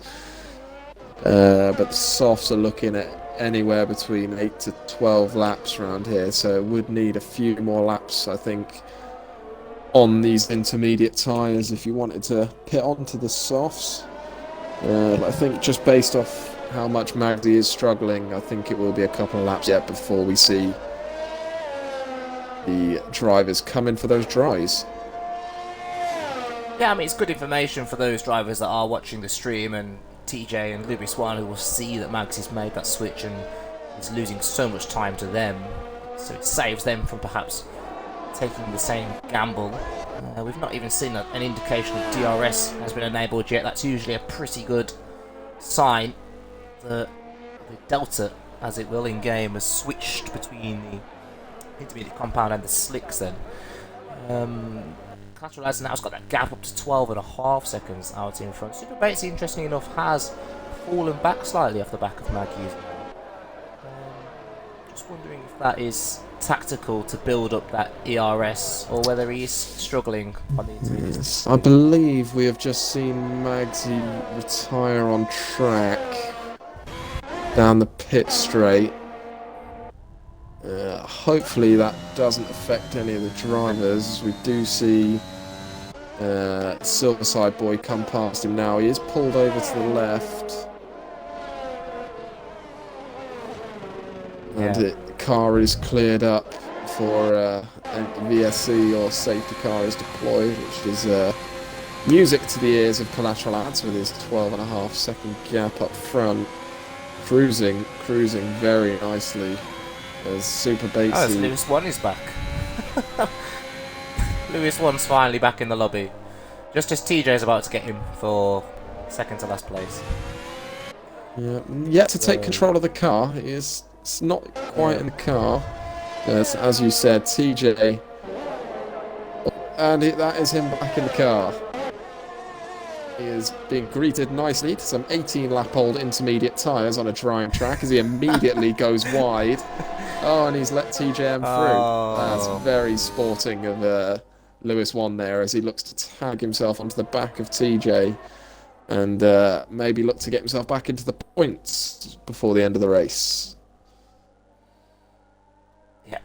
but the softs are looking at anywhere between 8 to 12 laps around here, so it would need a few more laps, I think, on these intermediate tyres if you wanted to pit onto the softs. I think just based off how much Magdy is struggling, I think it will be a couple of laps yet before we see the drivers come in for those dries. Yeah, I mean, it's good information for those drivers that are watching the stream, and TJ and Louis Swan, who will see that Mags has made that switch and is losing so much time to them, so it saves them from perhaps taking the same gamble. We've not even seen an indication that DRS has been enabled yet. That's usually a pretty good sign that the Delta, as it will in game, has switched between the intermediate compound and the slicks then. Collateral Lads now has got that gap up to 12.5 seconds out in front. Super Batesy, interesting enough, has fallen back slightly off the back of Maggie's. Just wondering if that is tactical to build up that ERS, or whether he is struggling on the intermediate. Yes, I believe we have just seen Magsy retire on track down the pit straight. Hopefully that doesn't affect any of the drivers. We do see Silverside Boy come past him now. He is pulled over to the left. And the car is cleared up for a VSC or safety car is deployed, which is music to the ears of Collateral Lads with his 12.5 second gap up front. Cruising very nicely as Super Batesy. Oh, Lewis 1 is back. Lewis 1's finally back in the lobby. Just as TJ's about to get him for second to last place. Yeah, yet to take control of the car. It's not quite in the car. As you said, TJ. And that is him back in the car. He is being greeted nicely to some 18-lap-old intermediate tyres on a drying track as he immediately goes wide. Oh, and he's let TJM through. That's very sporting of Lewis 1 there as he looks to tag himself onto the back of TJ and maybe look to get himself back into the points before the end of the race. Yeah,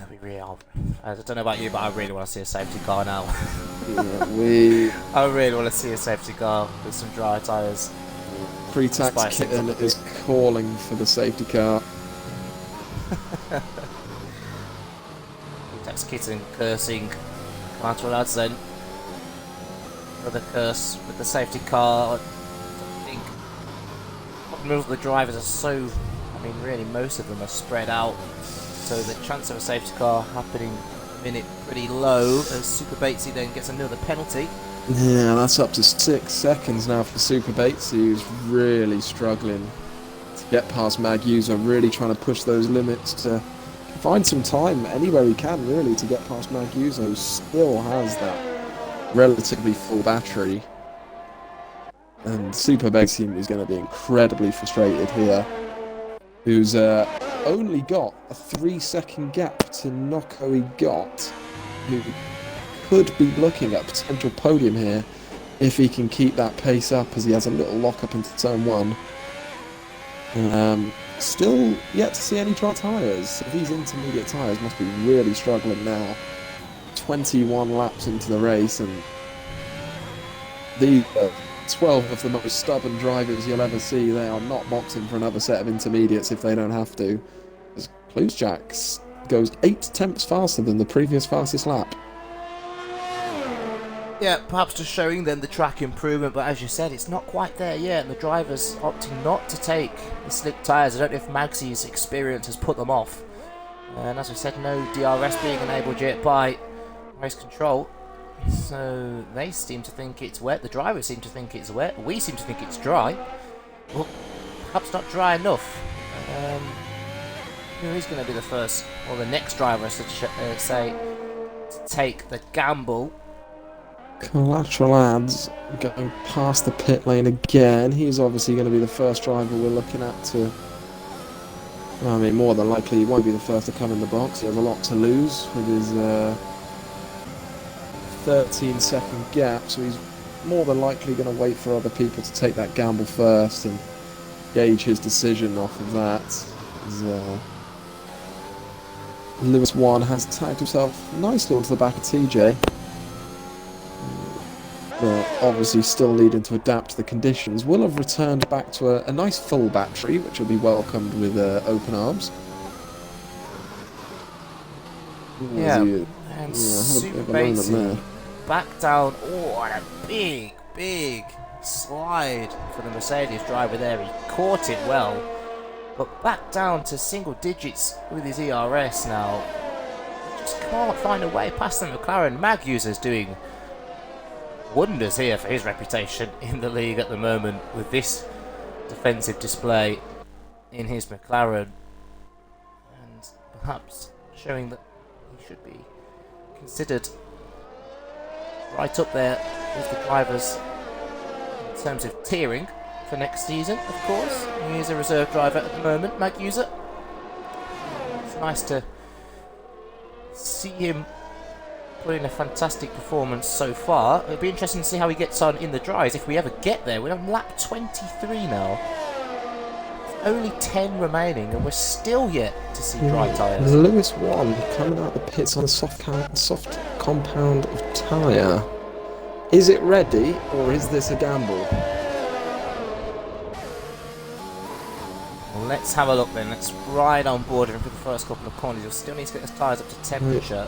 we really are. I don't know about you, but I really want to see a safety car now. I really want to see a safety car with some dry tyres. Pre-tax Kitten is calling for the safety car. Pre-tax Kitten cursing Collateral Lads then. Another curse with the safety car. I think most of the drivers are so... I mean, really, most of them are spread out. So the chance of a safety car happening a minute pretty low as Super Batesy then gets another penalty. Yeah, that's up to 6 seconds now for Super Batesy, who's really struggling to get past Mag User, really trying to push those limits to find some time anywhere he can, really, to get past Mag User, who still has that relatively full battery. And Super Batesy is going to be incredibly frustrated here, who's only got a 3-second gap to Noko Got, who could be looking at a potential podium here if he can keep that pace up as he has a little lock up into turn 1. Still yet to see any dry tyres. So these intermediate tyres must be really struggling now. 21 laps into the race, and the 12 of the most stubborn drivers you'll ever see, they are not boxing for another set of intermediates if they don't have to. As Cluesjacks goes 8 tenths faster than the previous fastest lap. Yeah, perhaps just showing then the track improvement, but as you said, it's not quite there yet, and the drivers opting not to take the slick tyres. I don't know if Magsy's experience has put them off. And as we said, no DRS being enabled yet by race control. So they seem to think it's wet, the drivers seem to think it's wet, we seem to think it's dry. Well, perhaps not dry enough. Who is going to be the first, or the next driver, to take the gamble? Collateral Lads going past the pit lane again. He's obviously going to be the first driver we're looking at to... I mean, more than likely he won't be the first to come in the box. He has a lot to lose with his 13-second gap, so he's more than likely going to wait for other people to take that gamble first and gauge his decision off of that. Lewis 1 has tagged himself nicely onto the back of TJ. Obviously still needing to adapt to the conditions. Will have returned back to a nice full battery, which will be welcomed with open arms. Yeah, and Super Batesy back down. Oh, and a big slide for the Mercedes driver there. He caught it well, but back down to single digits with his ERS now. Just can't find a way past the McLaren. Mag User's doing wonders here for his reputation in the league at the moment with this defensive display in his McLaren, and perhaps showing that he should be considered right up there with the drivers in terms of tiering for next season, of course. He is a reserve driver at the moment, Mag User. It's nice to see him put in a fantastic performance so far. It'll be interesting to see how he gets on in the dries if we ever get there. We're on lap 23 now. There's only 10 remaining and we're still yet to see dry tyres. Lewis 1 coming out the pits on a soft compound of tyre. Is it ready or is this a gamble? Well, let's have a look then. Let's ride on board him for the first couple of corners. You'll still need to get his tyres up to temperature.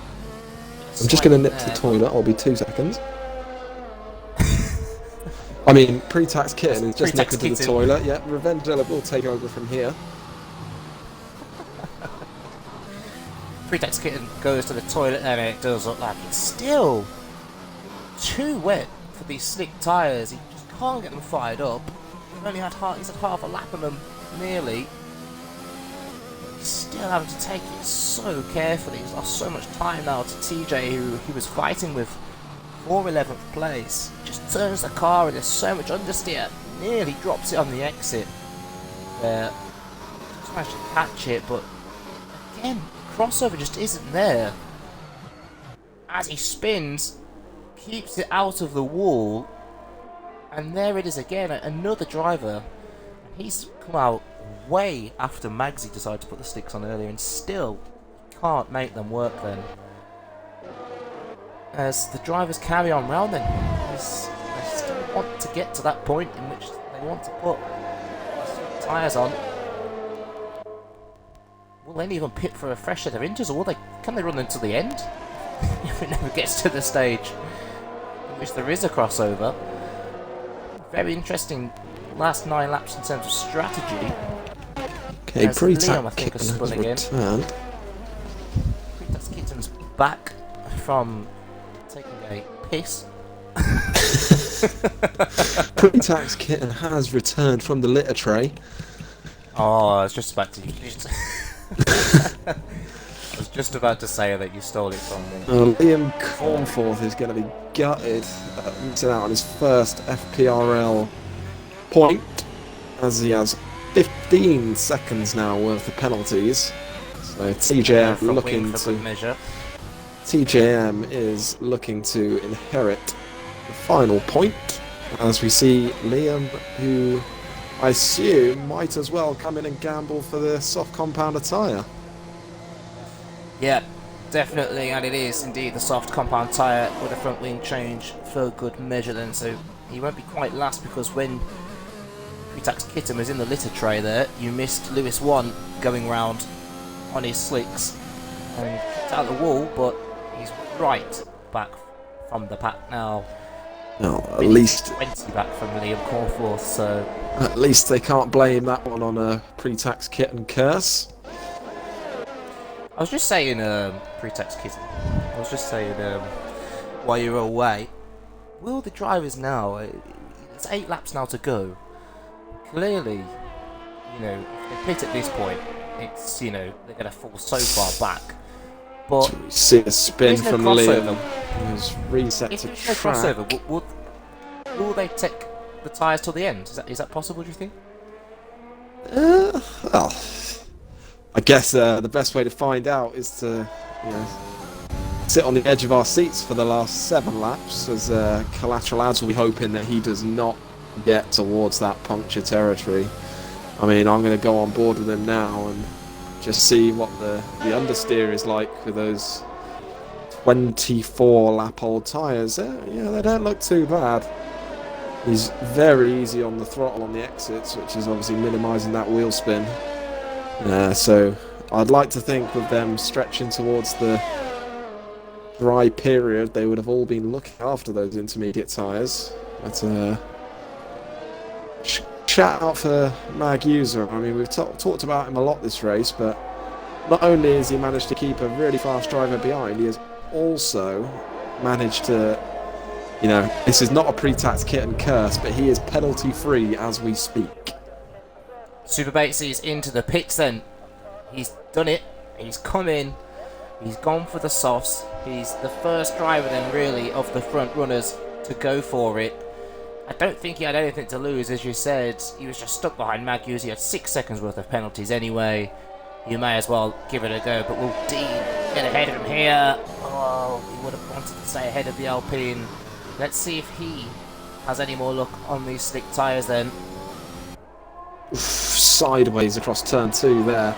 I'm just going to nip to the toilet. I'll be 2 seconds. I mean, pre-tax kitten is just nipping to the toilet. Yeah, Revengella will take over from here. Pre-tax kitten goes to the toilet and it does look like it's still too wet for these slick tyres. He just can't get them fired up. He's had half a lap of them, nearly. He's still having to take it so carefully. He's lost so much time now to TJ, who he was fighting with for 11th place. Just turns the car and there's so much understeer. Nearly drops it on the exit. Just managed to catch it, but again, crossover just isn't there. As he spins, keeps it out of the wall, and there it is again, another driver. He's come out way after Magsy decided to put the sticks on earlier and still can't make them work then. As the drivers carry on round then, they still want to get to that point in which they want to put tyres on. Will they even pit for a fresh set of inches, or can they run until the end? If it never gets to the stage in which there is a crossover. Very interesting last 9 laps in terms of strategy. Okay, Liam, I think, has spun again. Pre-tax Kitten's back from taking a piss. Pre-tax kitten has returned from the litter tray. Oh, I was just about to. I was just about to say that you stole it from me. Liam Cornforth is going to be gutted, missing out on his first FPRL point, as he has 15 seconds now worth of penalties. So TJM is looking to inherit the final point, as we see Liam, who I assume might as well come in and gamble for the soft compounder tyre. Yeah, definitely, and it is indeed the soft compound tyre with a front wing change for good measure then, so he won't be quite last, because when Pre-tax Kitten was in the litter tray there, you missed Lewis 1 going round on his slicks and kicked out the wall, but he's right back from the pack now. No, at least 20 back from Liam Cornforth, so at least they can't blame that one on a pre-tax kitten curse. I was just saying, pre-tax kitten. I was just saying, while you were away, will the drivers now? It's 8 laps now to go. Clearly, if they pit at this point, it's they're going to fall so far back. But we see a spin from Liam, who's reset if to there's no track. crossover, will they take the tyres till the end? Is that possible? Do you think? Well, I guess the best way to find out is to, sit on the edge of our seats for the last 7 laps, as Collateral Ads will be hoping that he does not get towards that puncture territory. I mean, I'm going to go on board with him now and just see what the understeer is like with those 24 lap old tyres. They don't look too bad. He's very easy on the throttle on the exits, which is obviously minimising that wheel spin. So I'd like to think with them stretching towards the dry period, they would have all been looking after those intermediate tyres. But shout out for Mag User. I mean, we've talked about him a lot this race, but not only has he managed to keep a really fast driver behind, he has also managed to, this is not a pre-tax kitten curse, but he is penalty free as we speak. Super Batesy's into the pits then. He's done it. He's come in He's gone for the softs. He's the first driver then really of the front runners to go for it. I don't think he had anything to lose, as you said. He was just stuck behind Magnus. He had 6 seconds worth of penalties anyway. You may as well give it a go, but will Dean get ahead of him here? Oh, he would have wanted to stay ahead of the Alpine. Let's see if he has any more luck on these slick tyres then. Sideways across turn 2 there.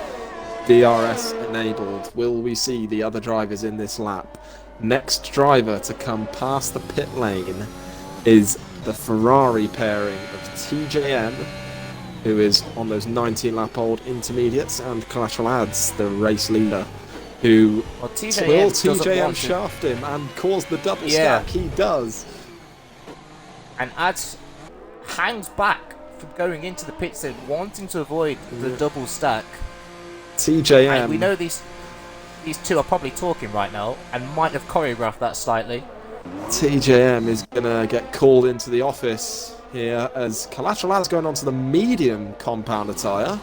DRS enabled. Will we see the other drivers in this lap? Next driver to come past the pit lane is the Ferrari pairing of TJM, who is on those 19-lap-old intermediates, and Collateral Ads, the race leader, who will TJM shaft him and cause the double stack. He does. And Ads hangs back from going into the pit lane, wanting to avoid the double stack. TJM. And we know these two are probably talking right now and might have choreographed that slightly. TJM is going to get called into the office here as Collateral Ads going onto the medium compounder tyre.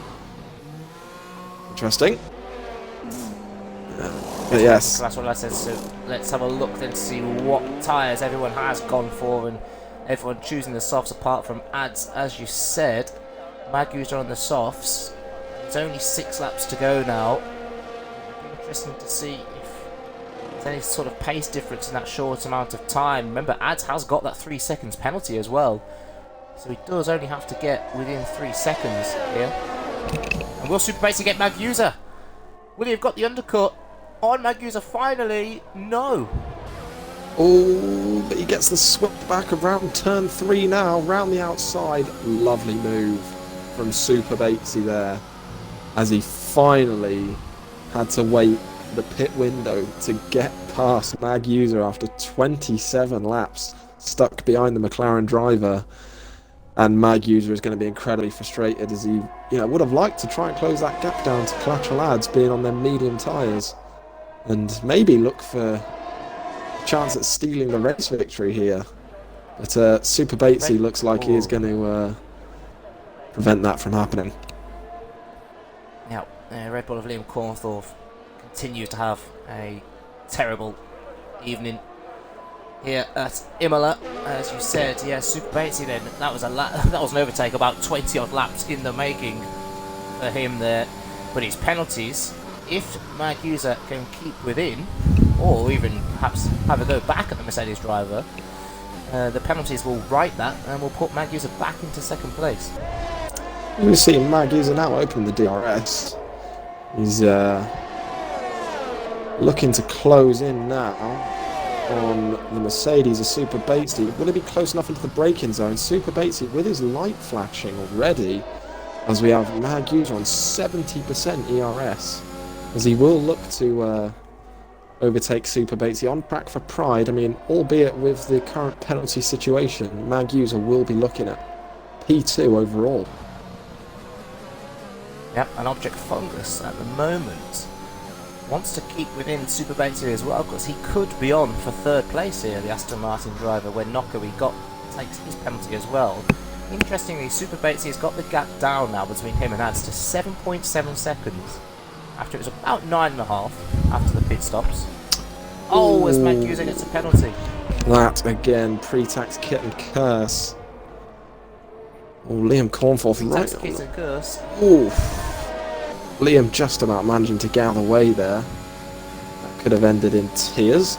Interesting. But yes. Collateral Ads says, so let's have a look then to see what tyres everyone has gone for, and everyone choosing the softs apart from Ads, as you said. Magu's on the softs. There's only 6 laps to go now. It'll be interesting to see if there's any sort of pace difference in that short amount of time. Remember, Ads has got that 3 seconds penalty as well, so he does only have to get within 3 seconds here. And will Super Basically get Magusa? Will he have got the undercut on Magusa finally? No. Oh, but he gets the sweep back around turn 3 now, round the outside. Lovely move from Super Batesy there, as he finally had to wait the pit window to get past Magusa after 27 laps stuck behind the McLaren driver. And Magusa is going to be incredibly frustrated, as he would have liked to try and close that gap down to Collateral Ads being on their medium tyres, and maybe look for a chance at stealing the race victory here. But Super Batesy looks like he is going to prevent that from happening. Now, Red Bull of Liam Cornthorpe continue to have a terrible evening here at Imola, as you said. Yeah, Super Batesy then, that was an overtake about 20 odd laps in the making for him there. But his penalties, if Magusa can keep within, or even perhaps have a go back at the Mercedes driver, the penalties will right that and will put Magusa back into second place. We see Magusa now open the DRS. He's looking to close in now on the Mercedes of Super Batesy. Will it be close enough into the braking zone? Super Batesy with his light flashing already, as we have Magusa on 70% ERS, as he will look to overtake Super Batesy on track for Pride. I mean, albeit with the current penalty situation, Magusa will be looking at P2 overall. Yep, and Object Fungus at the moment wants to keep within Super Batesy as well, because he could be on for third place here, the Aston Martin driver, when Knockery takes his penalty as well. Interestingly, Super Batesy has got the gap down now between him and Ads to 7.7 seconds, after it was about 9.5 after the pit stops. Oh, as Magusa gets a penalty. That, again, pre-tax kit and curse. Oh, Liam Cornforth right on kit and curse. Oof. Liam just about managing to get out of the way there. That could have ended in tears.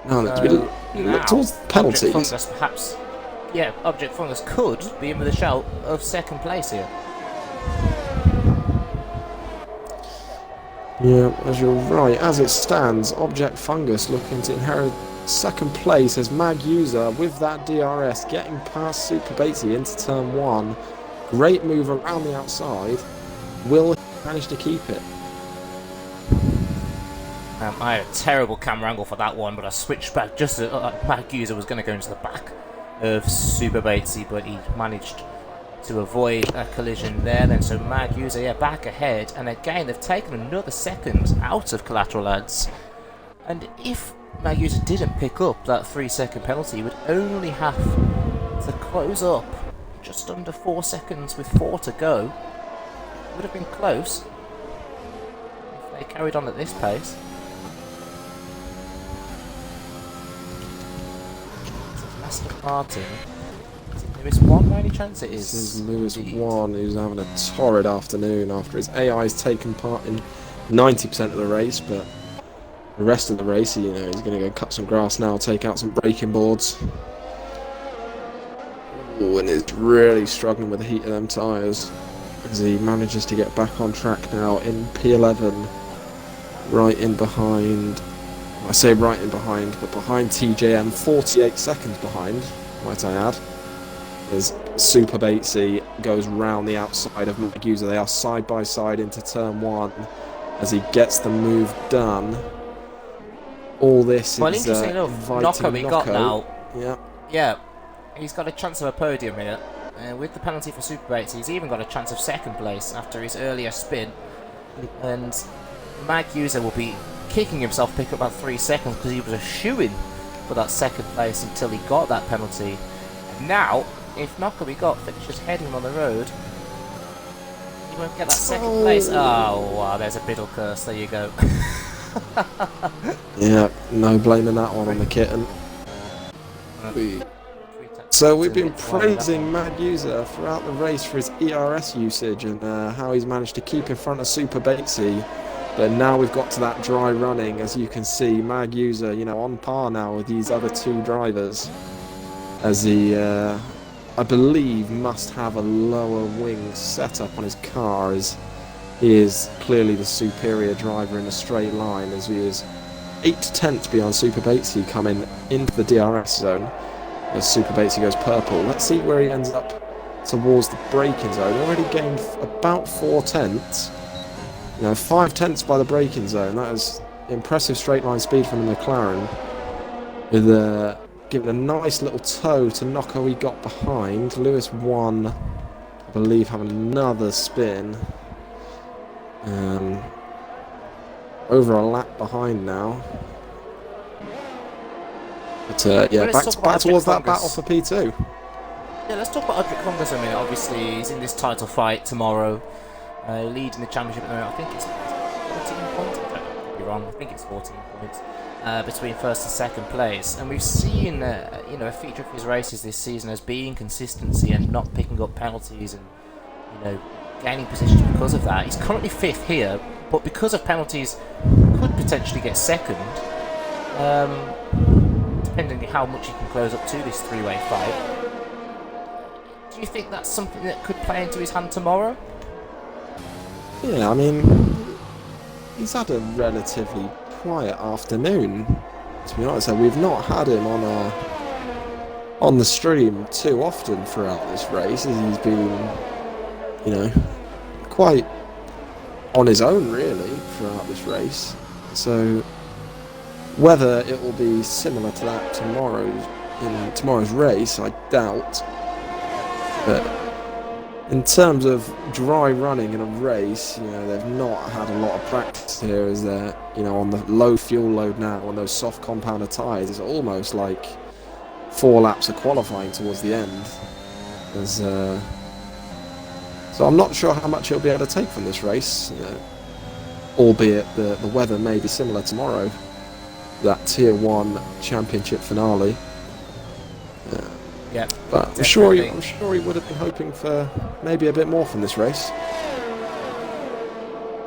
Now, let's look towards penalties. Object Fungus, perhaps. Yeah, Object Fungus could be in with a shout of second place here. Yeah, as you're right. As it stands, Object Fungus looking to inherit second place as Magusa with that DRS getting past Super Batesy into turn 1. Great move around the outside. Will he manage to keep it? I had a terrible camera angle for that one, but I switched back just as Magusa was going to go into the back of Super Batesy, but he managed to avoid a collision there then. So Magusa, yeah, back ahead, and again they've taken another second out of Collateral Ads. And if Magusa didn't pick up that 3-second penalty, he would only have to close up just under 4 seconds with 4 to go, would have been close if they carried on at this pace. This is Aston Martin. Is it Lewis 1 by any chance? It is. This is Lewis indeed. 1, who's having a torrid afternoon after his AI has taken part in 90% of the race, but the rest of the race, he's going to go cut some grass now, take out some braking boards. Ooh, and is really struggling with the heat of them tyres as he manages to get back on track now in P11, right in behind. I say right in behind, but behind TJM, 48 seconds behind, might I add. As Super Batesy goes round the outside of Mag User. They are side by side into turn 1 as he gets the move done. All this well, is interesting enough, Nocco we got now. Yeah, he's got a chance of a podium here. With the penalty for Super Bates, he's even got a chance of second place after his earlier spin. And Mag User will be kicking himself, pick up about 3 seconds because he was a shoo-in for that second place until he got that penalty. Now, if Nocco we got finishes heading on the road, he won't get that second place. Oh, wow, there's a biddle curse. There you go. Yeah, no blaming that one on the kitten. So we've been praising Mad User throughout the race for his ERS usage and how he's managed to keep in front of Super Batesy. But now we've got to that dry running, as you can see, Mag User, on par now with these other 2 drivers. As he, I believe, must have a lower wing setup on his car, as he is clearly the superior driver in a straight line, as he is 8 tenths beyond Super Batesy coming into the DRS zone. As Super Batesy goes purple. Let's see where he ends up towards the braking zone. Already gained about 4 tenths. 5 tenths by the braking zone. That is impressive straight line speed from the McLaren. With giving a nice little toe to Nocco he got behind. Lewis 1, I believe, having another spin. Over a lap behind now. But yeah, back towards that battle for P2. Yeah, let's talk about Adric Fungus a minute. Obviously, he's in this title fight tomorrow, leading the championship at the moment. I think it's 14 points. I could be wrong. I think it's 14 points between first and second place. And we've seen, a feature of his races this season as being consistency and not picking up penalties and, gaining positions because of that. He's currently 5th here, but because of penalties, could potentially get second. Depending on how much he can close up to this 3-way fight. Do you think that's something that could play into his hand tomorrow? Yeah, I mean, he's had a relatively quiet afternoon, to be honest. We've not had him on the stream too often throughout this race, as he's been, quite on his own, really, throughout this race. So whether it will be similar to that in tomorrow's race, I doubt. But in terms of dry running in a race, they've not had a lot of practice here, as they're, on the low fuel load now, on those soft compounder tyres. It's almost like 4 laps of qualifying towards the end. So I'm not sure how much he'll be able to take from this race, albeit the weather may be similar tomorrow. That Tier 1 championship finale. Yeah, but I'm sure he would have been hoping for maybe a bit more from this race.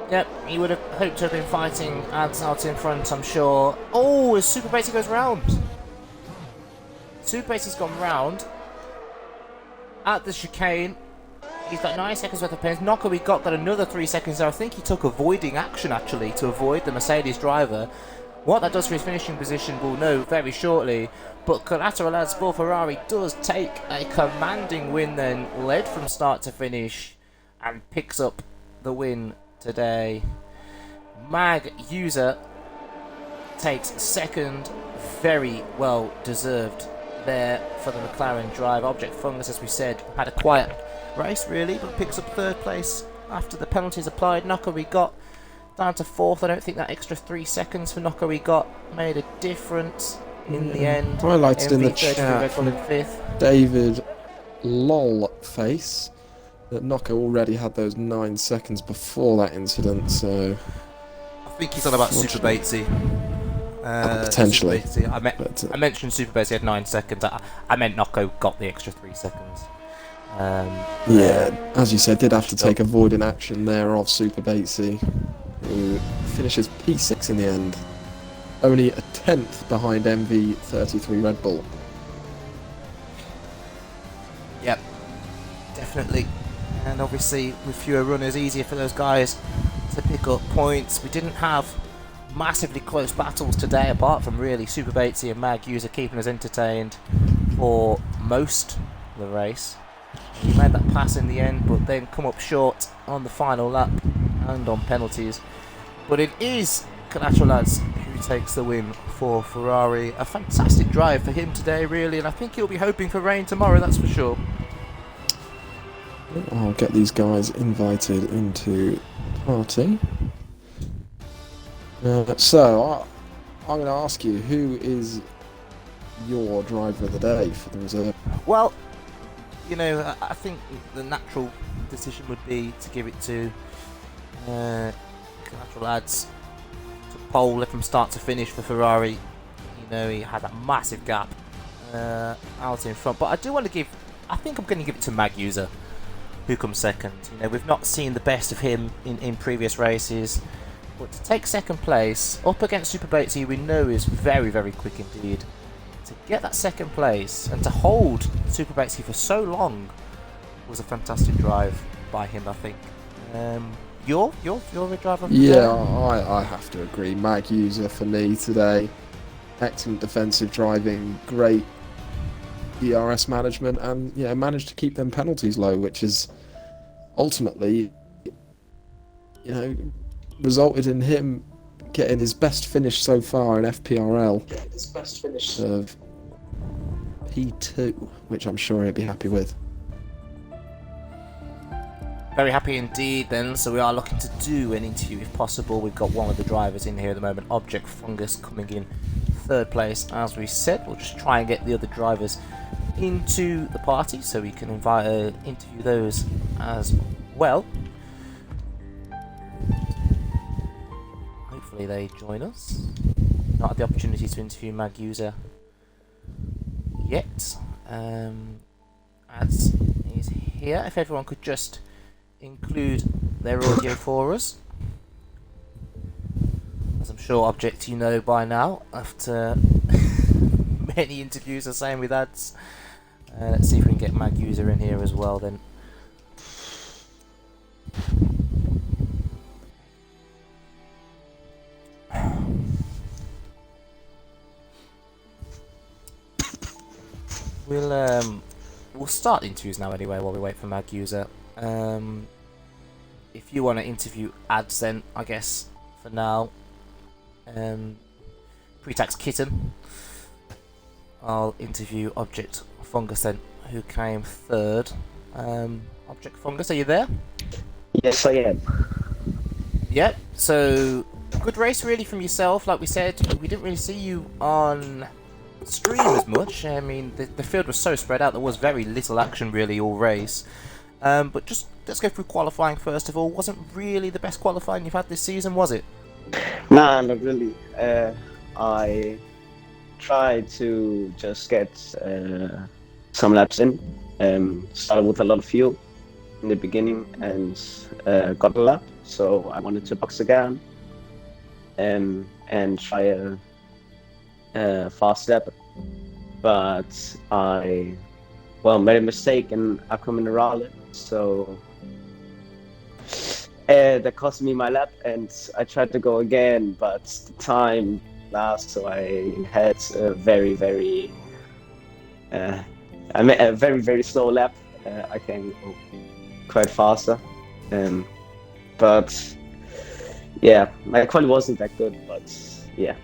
Yep, he would have hoped to have been fighting ads out in front, I'm sure. Oh, as Super Batesy goes round. Super Batesy's gone round at the chicane. He's got 9 seconds worth of pace. Nocco we got another 3 seconds there. I think he took avoiding action, actually, to avoid the Mercedes driver. What that does for his finishing position we'll know very shortly, but Collateral Ad Sport Ferrari does take a commanding win then, led from start to finish, and picks up the win today. Mag User takes second, very well deserved there for the McLaren drive. Object Fungus, as we said, had a quiet race really, but picks up 3rd place after the penalties applied. Nocco we got down to 4th. I don't think that extra 3 seconds for Nocco we got made a difference in the end. Highlighted in the chat from David Lolface. that Nocco already had those 9 seconds before that incident, so I think he's on about Super Batesy. potentially. Super Batesy. I mentioned Super Batesy had 9 seconds. I meant Nocco got the extra 3 seconds. Yeah, as you said, did have to take avoiding action there of Super Batesy, who finishes P6 in the end. Only a 10th behind MV33 Red Bull. Yep, definitely. And obviously, with fewer runners, easier for those guys to pick up points. We didn't have massively close battles today, apart from really Super Batesy and Mag User keeping us entertained for most of the race. He made that pass in the end, but then come up short on the final lap and on penalties. But it is Collateral Lads who takes the win for Ferrari. A fantastic drive for him today, really, and I think he'll be hoping for rain tomorrow, that's for sure. I'll get these guys invited into the party. So, I'm going to ask you, who is your driver of the day for the reserve? Well, you know, I think the natural decision would be to give it to Collateral Lads. To pole from start to finish for Ferrari. You know, he had that massive gap out in front. But I do want to I think I'm going to give it to Mag User, who comes second. You know, we've not seen the best of him in previous races. But to take second place, up against Super Batesy, we know is very, very quick indeed. To get that second place and to hold Super Batesy for so long was a fantastic drive by him, I think. You're a driver? Yeah, I have to agree. Mag User for me today. Excellent defensive driving, great DRS management, and managed to keep them penalties low, which is ultimately, resulted in him getting his best finish so far in FPRL of P2, which I'm sure he'll be happy with. Very happy indeed then, so we are looking to do an interview if possible. We've got one of the drivers in here at the moment, Object Fungus, coming in third place. As we said, we'll just try and get the other drivers into the party so we can interview those as well. Hopefully they join us. Not had the opportunity to interview Mag User yet. As he's here, if everyone could just include their audio for us. As I'm sure Object you know by now, after many interviews the same with ads. Let's see if we can get Mag User in here as well then. We'll start interviews now anyway while we wait for Mag User. If you want to interview ads then, I guess, for now. Pre-tax Kitten. I'll interview Object Fungus then, who came third. Object Fungus, are you there? Yes, I am. Yep, so good race really from yourself. Like we said, we didn't really see you on stream as much. I mean, the field was so spread out, there was very little action really all race. But just let's go through qualifying first of all. Wasn't really the best qualifying you've had this season, was it? Nah, not really. I tried to just get some laps in. Started with a lot of fuel in the beginning and got a lap. So I wanted to box again and try a fast lap. But I made a mistake in Aqua Minerale. So that cost me my lap, and I tried to go again, but the time lapsed, so I had a very, very slow lap. I can go quite faster, but yeah, my quality wasn't that good, but yeah.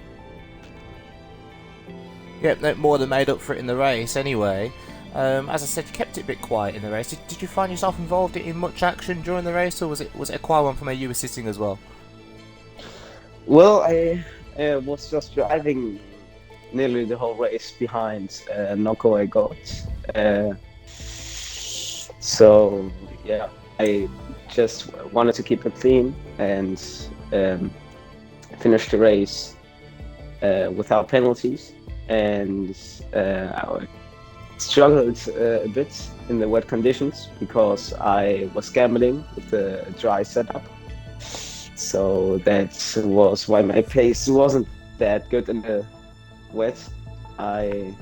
Yep, no, more than made up for it in the race anyway. As I said, you kept it a bit quiet in the race. Did you find yourself involved in much action during the race, or was it a quiet one from where you were sitting as well? Well, I was just driving nearly the whole race behind Noko I got. So yeah, I just wanted to keep it clean and finish the race without penalties. And I struggled a bit in the wet conditions because I was gambling with the dry setup. So that was why my pace wasn't that good in the wet. I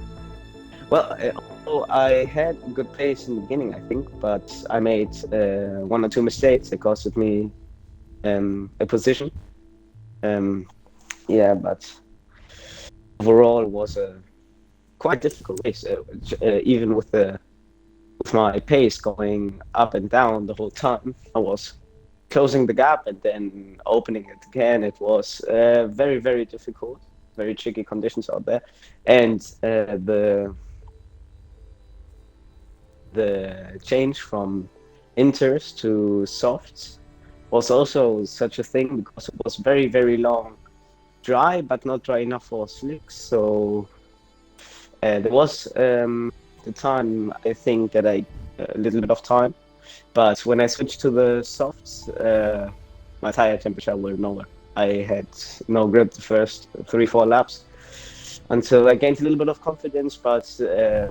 although I had a good pace in the beginning, I think, but I made one or two mistakes that costed me a position. Um, yeah, but overall it was a quite difficult race, even with my pace going up and down the whole time. I was closing the gap and then opening it again. It was very, very difficult, very tricky conditions out there, and the change from inters to softs was also such a thing because it was very, very long dry, but not dry enough for slicks. So there was the time, I think, that a little bit of time, but when I switched to the softs, my tire temperature were nowhere. I had no grip the first 3-4 laps until I gained a little bit of confidence, but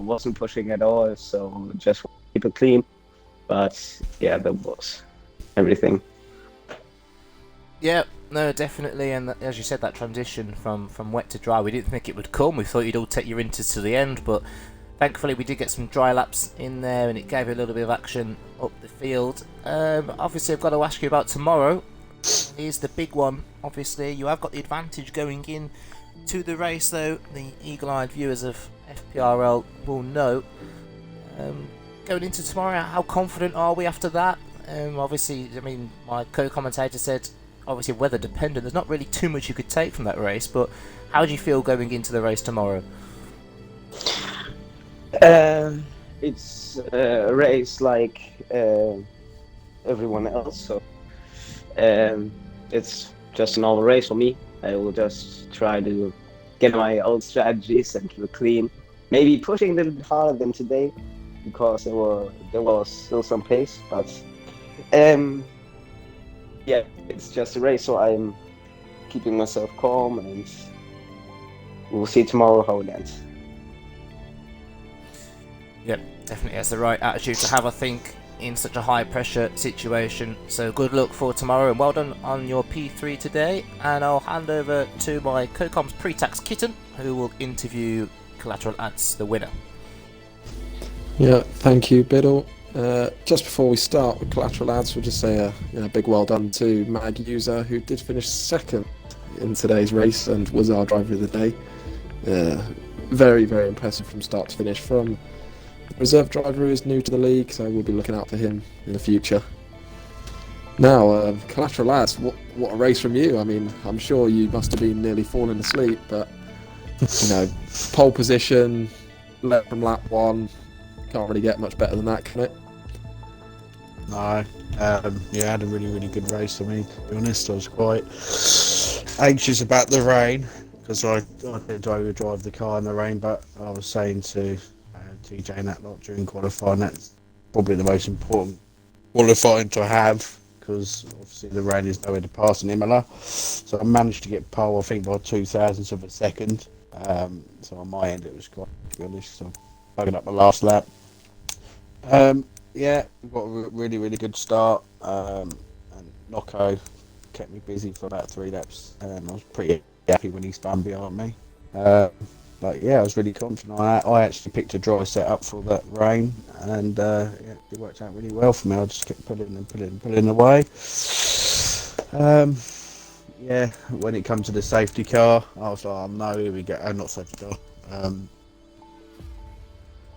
wasn't pushing at all. So just keep it clean. But yeah, that was everything. Yeah, no, definitely, and as you said, that transition from wet to dry, we didn't think it would come. We thought you'd all take your inters to the end, but thankfully we did get some dry laps in there, and it gave you a little bit of action up the field. Obviously, I've got to ask you about tomorrow. Here's the big one. Obviously, you have got the advantage going in to the race, though. The eagle-eyed viewers of FPRL will know. Going into tomorrow, how confident are we after that? Obviously, I mean, my co-commentator said, obviously weather dependent. There's not really too much you could take from that race, but how do you feel going into the race tomorrow? It's a race like everyone else, so it's just a normal race for me. I will just try to get my old strategies and keep it clean. Maybe pushing a little bit harder than today because there was still some pace, but yeah, it's just a race, so I'm keeping myself calm, and we'll see tomorrow how it ends. Yep, definitely that's the right attitude to have, I think, in such a high pressure situation. So good luck for tomorrow, and well done on your P3 today. And I'll hand over to my co-com's pre-tax Kitten, who will interview Collateral Ads, the winner. Yeah, thank you, Biddle. Just before we start with Collateral Ads, we'll just say a big well done to Mag User, who did finish second in today's race and was our driver of the day. Very, very impressive from start to finish from a reserve driver who is new to the league, so we'll be looking out for him in the future. Now, Collateral Ads, what a race from you. I mean, I'm sure you must have been nearly falling asleep, but, pole position, led from lap 1, can't really get much better than that, can it? No, I had a really, really good race. I mean, to be honest, I was quite anxious about the rain because I didn't overdrive the car in the rain, but I was saying to TJ and that lot during qualifying, that's probably the most important qualifying to have because obviously the rain is nowhere to pass in Imola. So I managed to get pole, I think, by 0.02 of a second. So on my end, it was quite, to be honest, so bugging up my last lap. Yeah, got a really, really good start, and Nocco kept me busy for about 3 laps, and I was pretty happy when he spun behind me. But yeah, I was really confident on that. I actually picked a dry setup for that rain, and it worked out really well for me. I just kept pulling away. Yeah, when it comes to the safety car, I was like, oh no, here we go. Not safety car.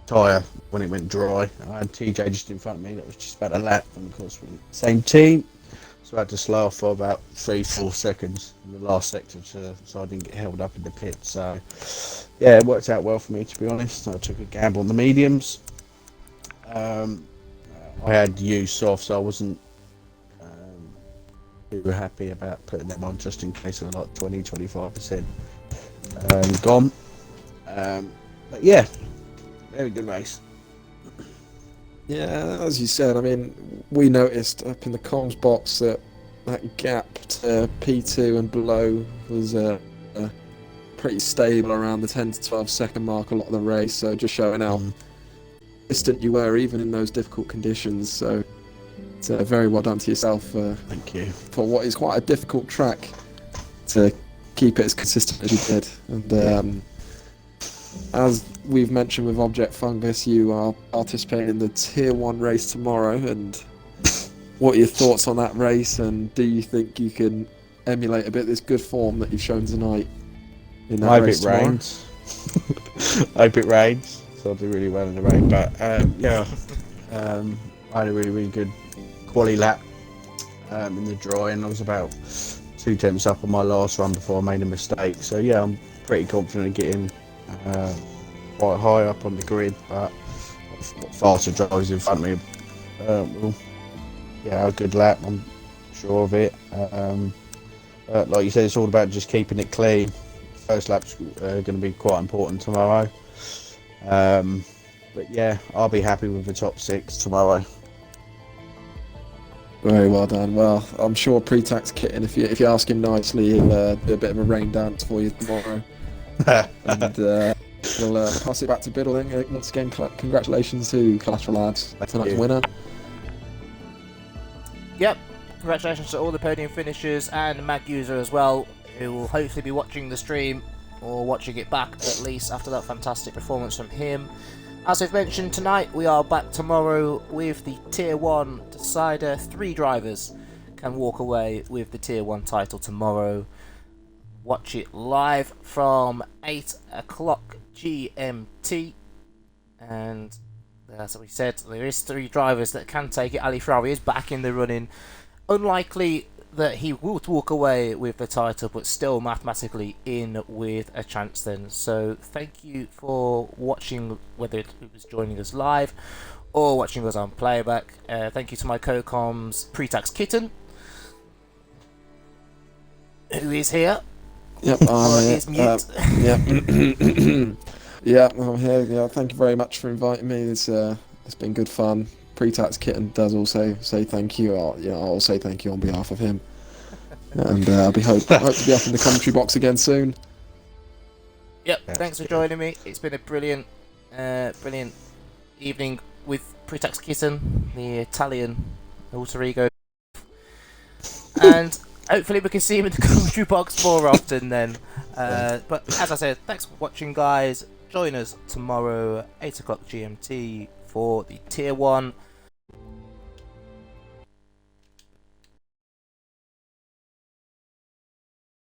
Tyre when it went dry. I had TJ just in front of me that was just about a lap, and of course we're in the same team, so I had to slow off for about 3-4 seconds in the last sector so I didn't get held up in the pit. So yeah, it worked out well for me, to be honest. I took a gamble on the mediums. I had used soft, so I wasn't too happy about putting them on just in case of like 20-25% gone. But yeah, very good race. Yeah, as you said, I mean, we noticed up in the comms box that that gap to P2 and below was pretty stable around the 10 to 12 second mark a lot of the race, so just showing how distant you were even in those difficult conditions. So it's very well done to yourself Thank you. for what is quite a difficult track to keep it as consistent as you did. And as we've mentioned with Object Fungus, you are participating in the Tier 1 race tomorrow, and what are your thoughts on that race, and do you think you can emulate a bit of this good form that you've shown tonight in that I hope race it tomorrow? rains. I hope it rains, so I'll do really well in the rain. But yeah, I had a really, really good quali lap in the drawing. I was about 2 tenths up on my last run before I made a mistake. So yeah, I'm pretty confident of getting quite high up on the grid, but faster drivers in front of me will a good lap, I'm sure of it. Like you said, it's all about just keeping it clean. First lap's going to be quite important tomorrow. But yeah, I'll be happy with the top 6 tomorrow. Very well done. Well, I'm sure Pre-Tax Kitten, if you ask him nicely, he'll do a bit of a rain dance for you tomorrow. And we'll pass it back to Biddle then. Once again, congratulations to Collateral Lads, tonight's winner. Yep, congratulations to all the podium finishers and Mag User as well, who will hopefully be watching the stream, or watching it back at least after that fantastic performance from him. As we've mentioned tonight, we are back tomorrow with the Tier 1 decider. 3 drivers can walk away with the Tier 1 title tomorrow. Watch it live from 8 o'clock GMT. And as we said, there is 3 drivers that can take it. Ali Ferrari is back in the running. Unlikely that he will walk away with the title, but still mathematically in with a chance then. So thank you for watching, whether it was joining us live or watching us on playback. Thank you to my co-coms Pre-Tax Kitten, who is here. Yep, Is mute. Yeah, I'm here. Yeah, thank you very much for inviting me. It's been good fun. Pre-Tax Kitten does also say thank you. I'll say thank you on behalf of him. And I'll hope to be up in the commentary box again soon. Yep, thanks for joining me. It's been a brilliant evening with Pre-Tax Kitten, the Italian alter ego. And hopefully we can see him in the commentary box more often then. But as I said, thanks for watching, guys. Join us tomorrow, 8 o'clock GMT, for the Tier 1